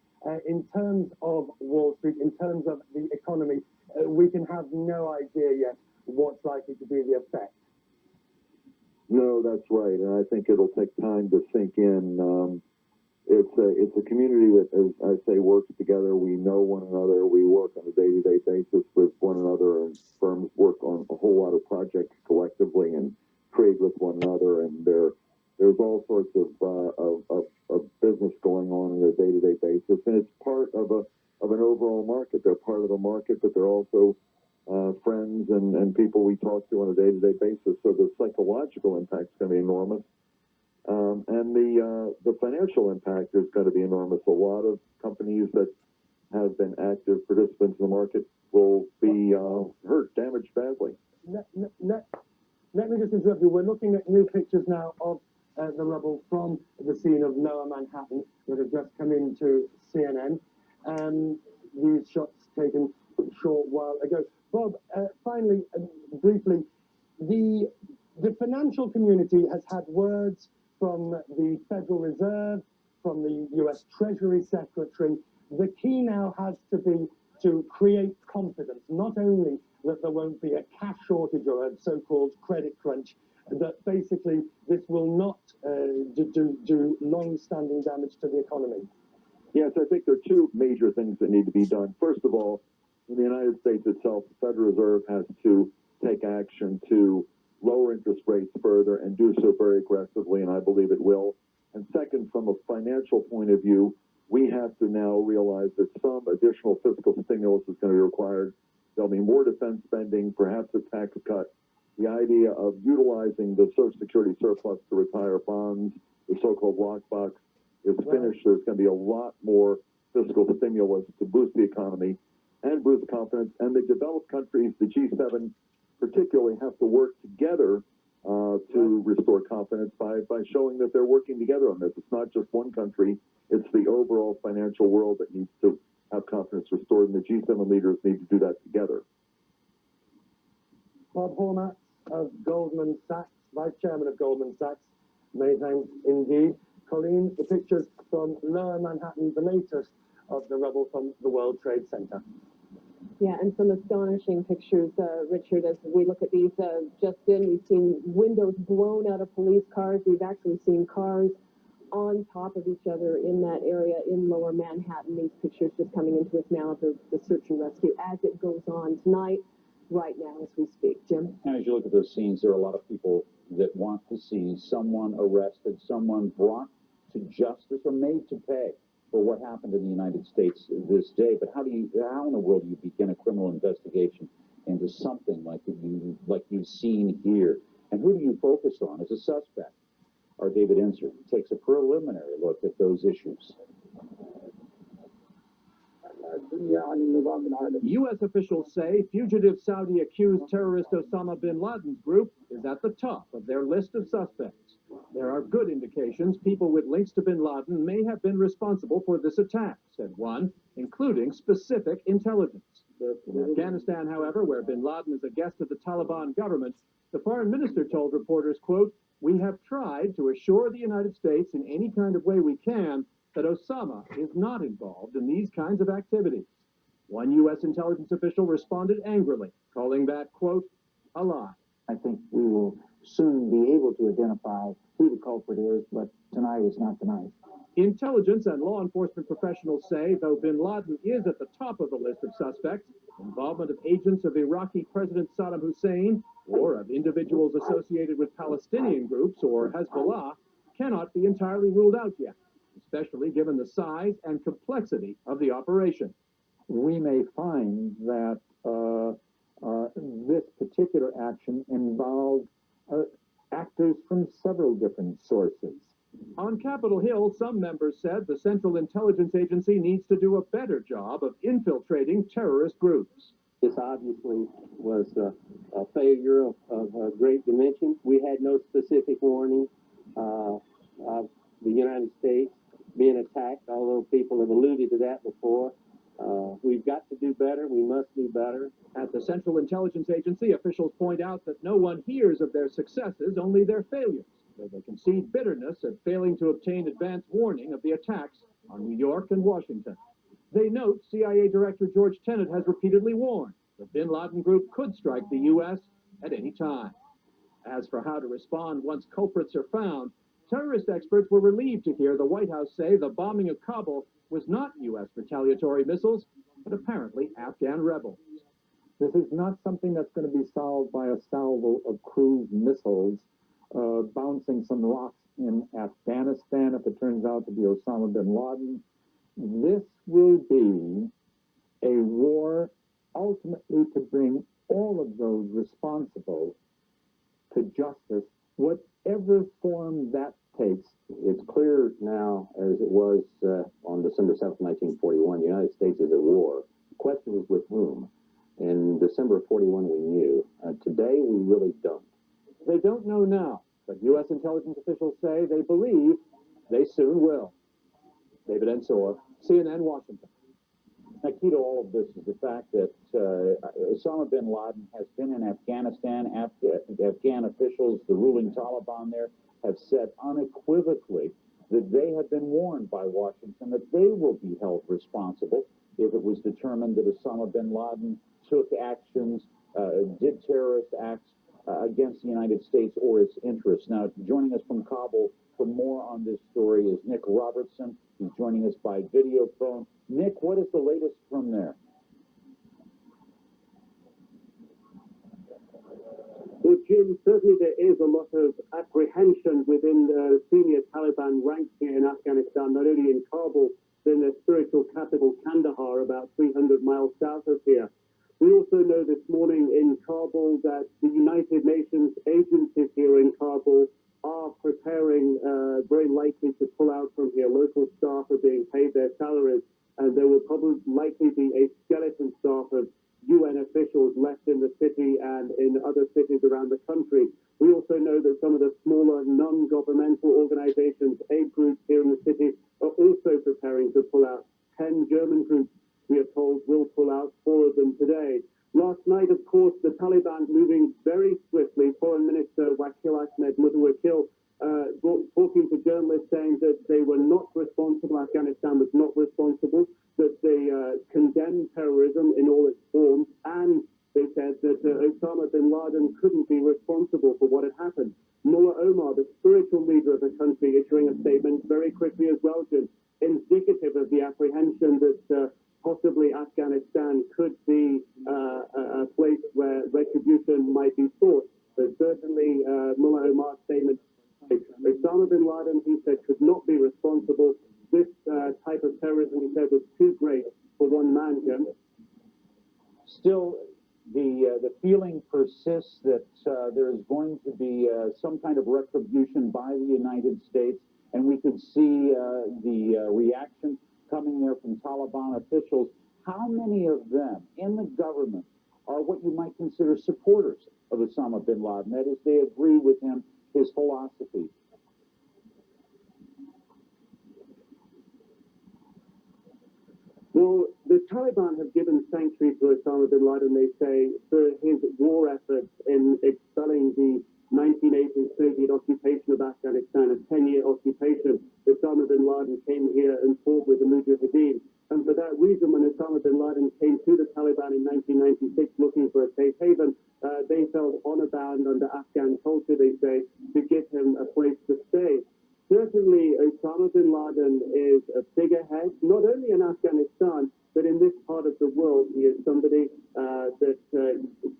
in terms of Wall Street, in terms of the economy, we can have no idea yet what's likely to be the effect. No, that's right, and I think it'll take time to sink in. It's a community that, as I say, works together. We know one another. We work on a day-to-day basis with one another, and firms work on a whole lot of projects collectively and trade with one another. And there's all sorts of business going on on a day-to-day basis, and it's part of an overall market. They're part of the market, but they're also friends and people we talk to on a day-to-day basis. So the psychological impact is going to be enormous. And the financial impact is going to be enormous. A lot of companies that have been active participants in the market will be hurt, damaged badly. Let me just interrupt you. We're looking at new pictures now of the rubble from the scene of Lower Manhattan that have just come into CNN. These shots taken a short while ago. Bob, finally, briefly, the financial community has had words from the Federal Reserve, from the US Treasury Secretary. The key now has to be to create confidence, not only that there won't be a cash shortage or a so-called credit crunch, that basically this will not do long-standing damage to the economy. Yes, I think there are two major things that need to be done. First of all, in the United States itself, the Federal Reserve has to take action to lower interest rates further and do so very aggressively, and I believe it will. And second, from a financial point of view, we have to now realize that some additional fiscal stimulus is going to be required. There'll be more defense spending, perhaps a tax cut. The idea of utilizing the Social Security surplus to retire bonds, the so-called lockbox, is finished. There's going to be a lot more fiscal stimulus to boost the economy and boost confidence. And the developed countries, the G7 particularly, have to work together to restore confidence by showing that they're working together on this. It's not just one country. It's the overall financial world that needs to have confidence restored, and the G7 leaders need to do that together. Bob Hormats of Goldman Sachs, Vice Chairman of Goldman Sachs, many thanks indeed. Colleen, the pictures from Lower Manhattan, the latest of the rubble from the World Trade Center. Yeah, and some astonishing pictures, Richard, as we look at these just in. We've seen windows blown out of police cars. We've actually seen cars on top of each other in that area in Lower Manhattan. These pictures just coming into us now of the search and rescue as it goes on tonight, right now as we speak. Jim? And as you look at those scenes, there are a lot of people that want to see someone arrested, someone brought to justice or made to pay for what happened in the United States this day. But how in the world do you begin a criminal investigation into something like you've seen here? And who do you focus on as a suspect? Our David Inser takes a preliminary look at those issues. U.S. officials say fugitive Saudi-accused terrorist Osama bin Laden's group is at the top of their list of suspects. There are good indications people with links to bin Laden may have been responsible for this attack, said one, including specific intelligence. In Afghanistan, however, where bin Laden is a guest of the Taliban government, the foreign minister told reporters, quote, "We have tried to assure the United States in any kind of way we can that Osama is not involved in these kinds of activities." One U.S. intelligence official responded angrily, calling that, quote, a lie. I think we will soon be able to identify who the culprit is, but tonight is not tonight. Intelligence and law enforcement professionals say, though bin Laden is at the top of the list of suspects, involvement of agents of Iraqi President Saddam Hussein or of individuals associated with Palestinian groups or Hezbollah cannot be entirely ruled out yet, especially given the size and complexity of the operation. We may find that this particular action involved actors from several different sources. On Capitol Hill, some members said the Central Intelligence Agency needs to do a better job of infiltrating terrorist groups. This obviously was a failure of great dimension. We had no specific warning of the United States being attacked, although people have alluded to that before. We've got to do better. We must do better. At the Central Intelligence Agency, officials point out that no one hears of their successes, only their failures, though they concede bitterness at failing to obtain advance warning of the attacks on New York and Washington. They note CIA Director George Tenet has repeatedly warned the bin Laden group could strike the U.S. at any time. As for how to respond once culprits are found, terrorist experts were relieved to hear the White House say the bombing of Kabul was not U.S. retaliatory missiles, but apparently Afghan rebels. This is not something that's going to be solved by a salvo of cruise missiles bouncing some rocks in Afghanistan if it turns out to be Osama bin Laden. This will be a war ultimately to bring all of those responsible to justice, whatever form that takes. It's clear now, as it was on December 7th, 1941, the United States is at war. The question was with whom? In December of 41, we knew. Today, we really don't. They don't know now, but U.S. intelligence officials say they believe they soon will. David Ensor, CNN, Washington. Now, key to all of this is the fact that Osama bin Laden has been in Afghanistan. Afghan officials, the ruling Taliban there, have said unequivocally that they have been warned by Washington that they will be held responsible if it was determined that Osama bin Laden took actions, did terrorist acts against the United States or its interests. Now, joining us from Kabul for more on this story is Nick Robertson. He's joining us by video phone. Nick, what is the latest from there? Well, Jim, certainly there is a lot of apprehension within the senior Taliban ranks here in Afghanistan, not only in Kabul, but in their spiritual capital, Kandahar, about 300 miles south of here. We also know this morning in Kabul that the United Nations agencies here in Kabul are preparing, very likely to pull out from here. Local staff are being paid their salaries, and there will probably likely be a skeleton staff of UN officials left in the city and in other cities around the country. We also know that some of the smaller non-governmental organizations, aid groups here in the city, are also preparing to pull out. 10 German groups, we are told, will pull out, 4 of them today. Last night, of course, the Taliban moving very swiftly. Foreign Minister Wakil Ahmed Mutawakil talking to journalists saying that they were not responsible, Afghanistan was not responsible, that they condemned terrorism in all its forms, and they said that Osama bin Laden couldn't be responsible for what had happened. Mullah Omar, the spiritual leader of the country, issuing a statement very quickly as well, Jim, indicative of the apprehension that possibly Afghanistan could be a place where retribution might be sought. But certainly Mullah Omar's statement, Osama bin Laden, he said, could not be responsible. This type of terrorism, he said, was too great for one man, Jim. Still, the feeling persists that there is going to be some kind of retribution by the United States, and we could see the reaction coming there from Taliban officials How many of them in the government are what you might consider supporters of Osama bin Laden? That is, they agree with him, his philosophy. Well, the Taliban have given sanctuary to Osama bin Laden, they say, for his war efforts in expelling the 1980s Soviet occupation of Afghanistan, a 10-year occupation. Osama bin Laden came here and fought with the Mujahideen. And for that reason, when Osama bin Laden came to the Taliban in 1996 looking for a safe haven, they felt honor-bound under Afghan culture, they say, to give him a place to stay. Certainly, Osama bin Laden is a figurehead, not only in Afghanistan, but in this part of the world. He is somebody that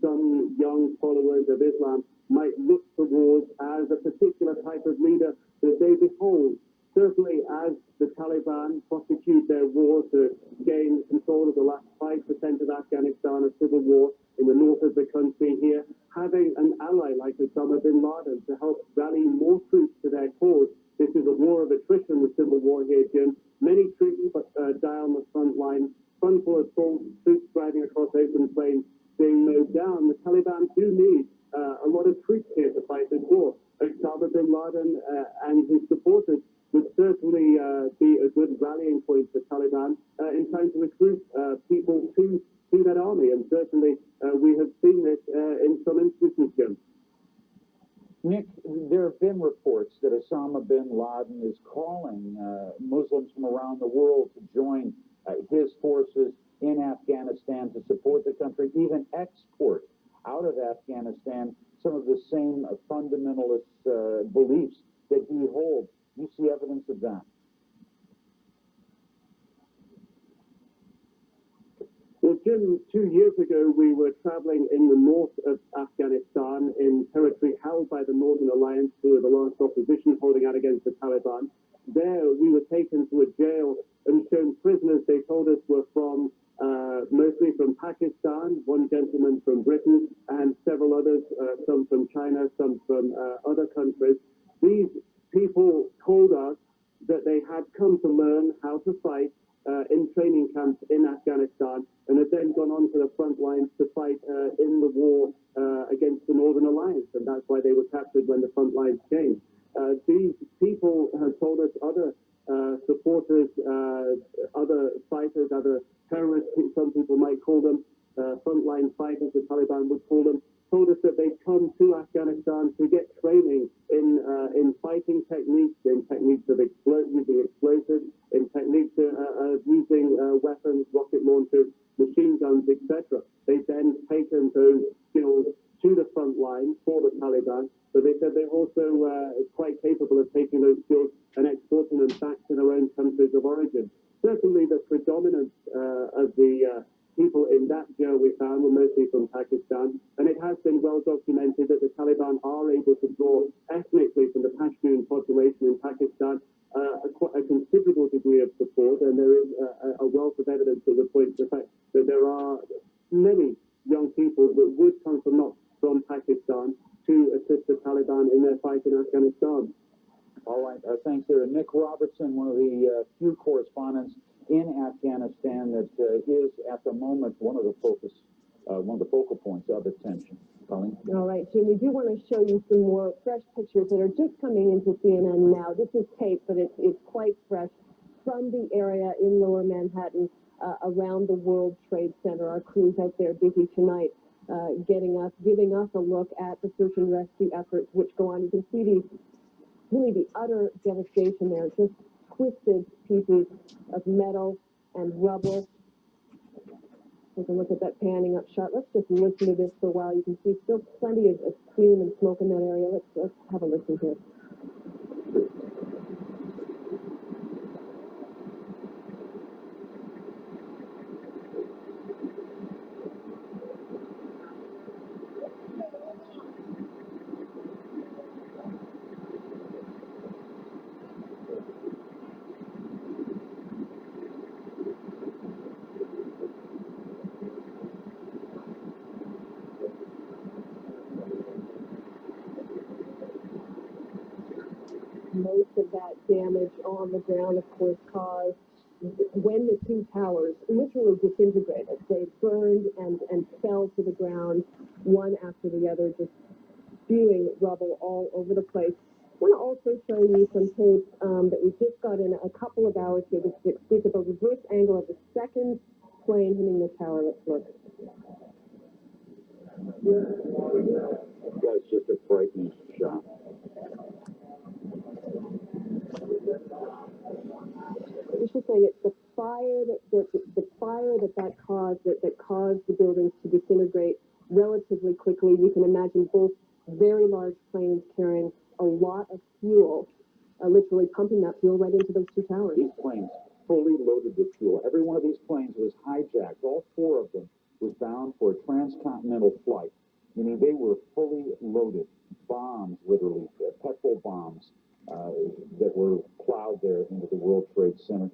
some young followers of Islam might look towards as a particular type of leader that they behold. Certainly, as the Taliban prosecute their war to gain control of the last 5% of Afghanistan, a civil war in the north of the country here, having an ally like Osama bin Laden to help rally more troops to their cause. This is a war of attrition, the civil war here, Jim. Many troops die on the front line, fun full of troops driving across open plains, being mowed down. The Taliban do need a lot of troops here to fight this war. Osama bin Laden and his supporters would certainly be a good rallying point for Taliban in trying to recruit people to that army. And certainly we have seen this in some instances, Jim. Nick, there have been reports that Osama bin Laden is calling Muslims from around the world to join his forces in Afghanistan to support the country, even export out of Afghanistan some of the same fundamentalist beliefs that he holds. You see evidence of that? Well, Jim, 2 years ago, we were traveling in the north of Afghanistan in territory held by the Northern Alliance, who are the last opposition holding out against the Taliban. There, we were taken to a jail and shown prisoners they told us were from, mostly from Pakistan, one gentleman from Britain, and several others, some from China, some from other countries. These people told us that they had come to learn how to fight in training camps in Afghanistan, and had then gone on to the front lines to fight in the war against the Northern Alliance, and that's why they were captured when the front lines came. These people have told us other supporters, other fighters, other terrorists, some people might call them, frontline fighters, the Taliban would call them, told us that they've come to Afghanistan to get training in fighting techniques, in techniques of using explosives, in techniques of using weapons, rocket launchers, machine guns, etc. They've then taken those skills to the front line for the Taliban, but they said they're also quite capable of taking those skills and exporting them back to their own countries of origin. Certainly the predominance of the people in that jail we found were mostly from Pakistan, and it has been well documented that the Taliban are able to draw ethnically from the Pashtun population in Pakistan a considerable degree of support, and there is a wealth of evidence that would point to the fact that there are many young people that would come from Pakistan to assist the Taliban in their fight in Afghanistan. All right, thanks there. Nick Robertson, one of the few correspondents in Afghanistan that is at the moment one of the focal points of attention. Colleen? All right, Jim, we do want to show you some more fresh pictures that are just coming into CNN now. This is tape, but it's quite fresh from the area in Lower Manhattan around the World Trade Center. Our crew's out there busy tonight giving us a look at the search and rescue efforts which go on. You can see the utter devastation there, just twisted pieces of metal and rubble. Take a look at that panning up shot. Let's just listen to this for a while. You can see still plenty of steam and smoke in that area. Let's have a listen here. Most of that damage on the ground, of course, caused when the two towers literally disintegrated. They burned and fell to the ground, one after the other, just spewing rubble all over the place. I want to also show you some tape that we just got in a couple of hours here to speak of a reverse angle of the second plane hitting the tower. Let's look. That's just a frightening shot. I was just saying, it's the fire that caused the buildings to disintegrate relatively quickly. You can imagine both very large planes carrying a lot of fuel, literally pumping that fuel right into those two towers. These planes fully loaded with fuel. Every one of these planes was hijacked. All four of them was bound for a transcontinental flight, meaning they were fully loaded. Bombs, literally, petrol bombs that were plowed there into the World Trade Center.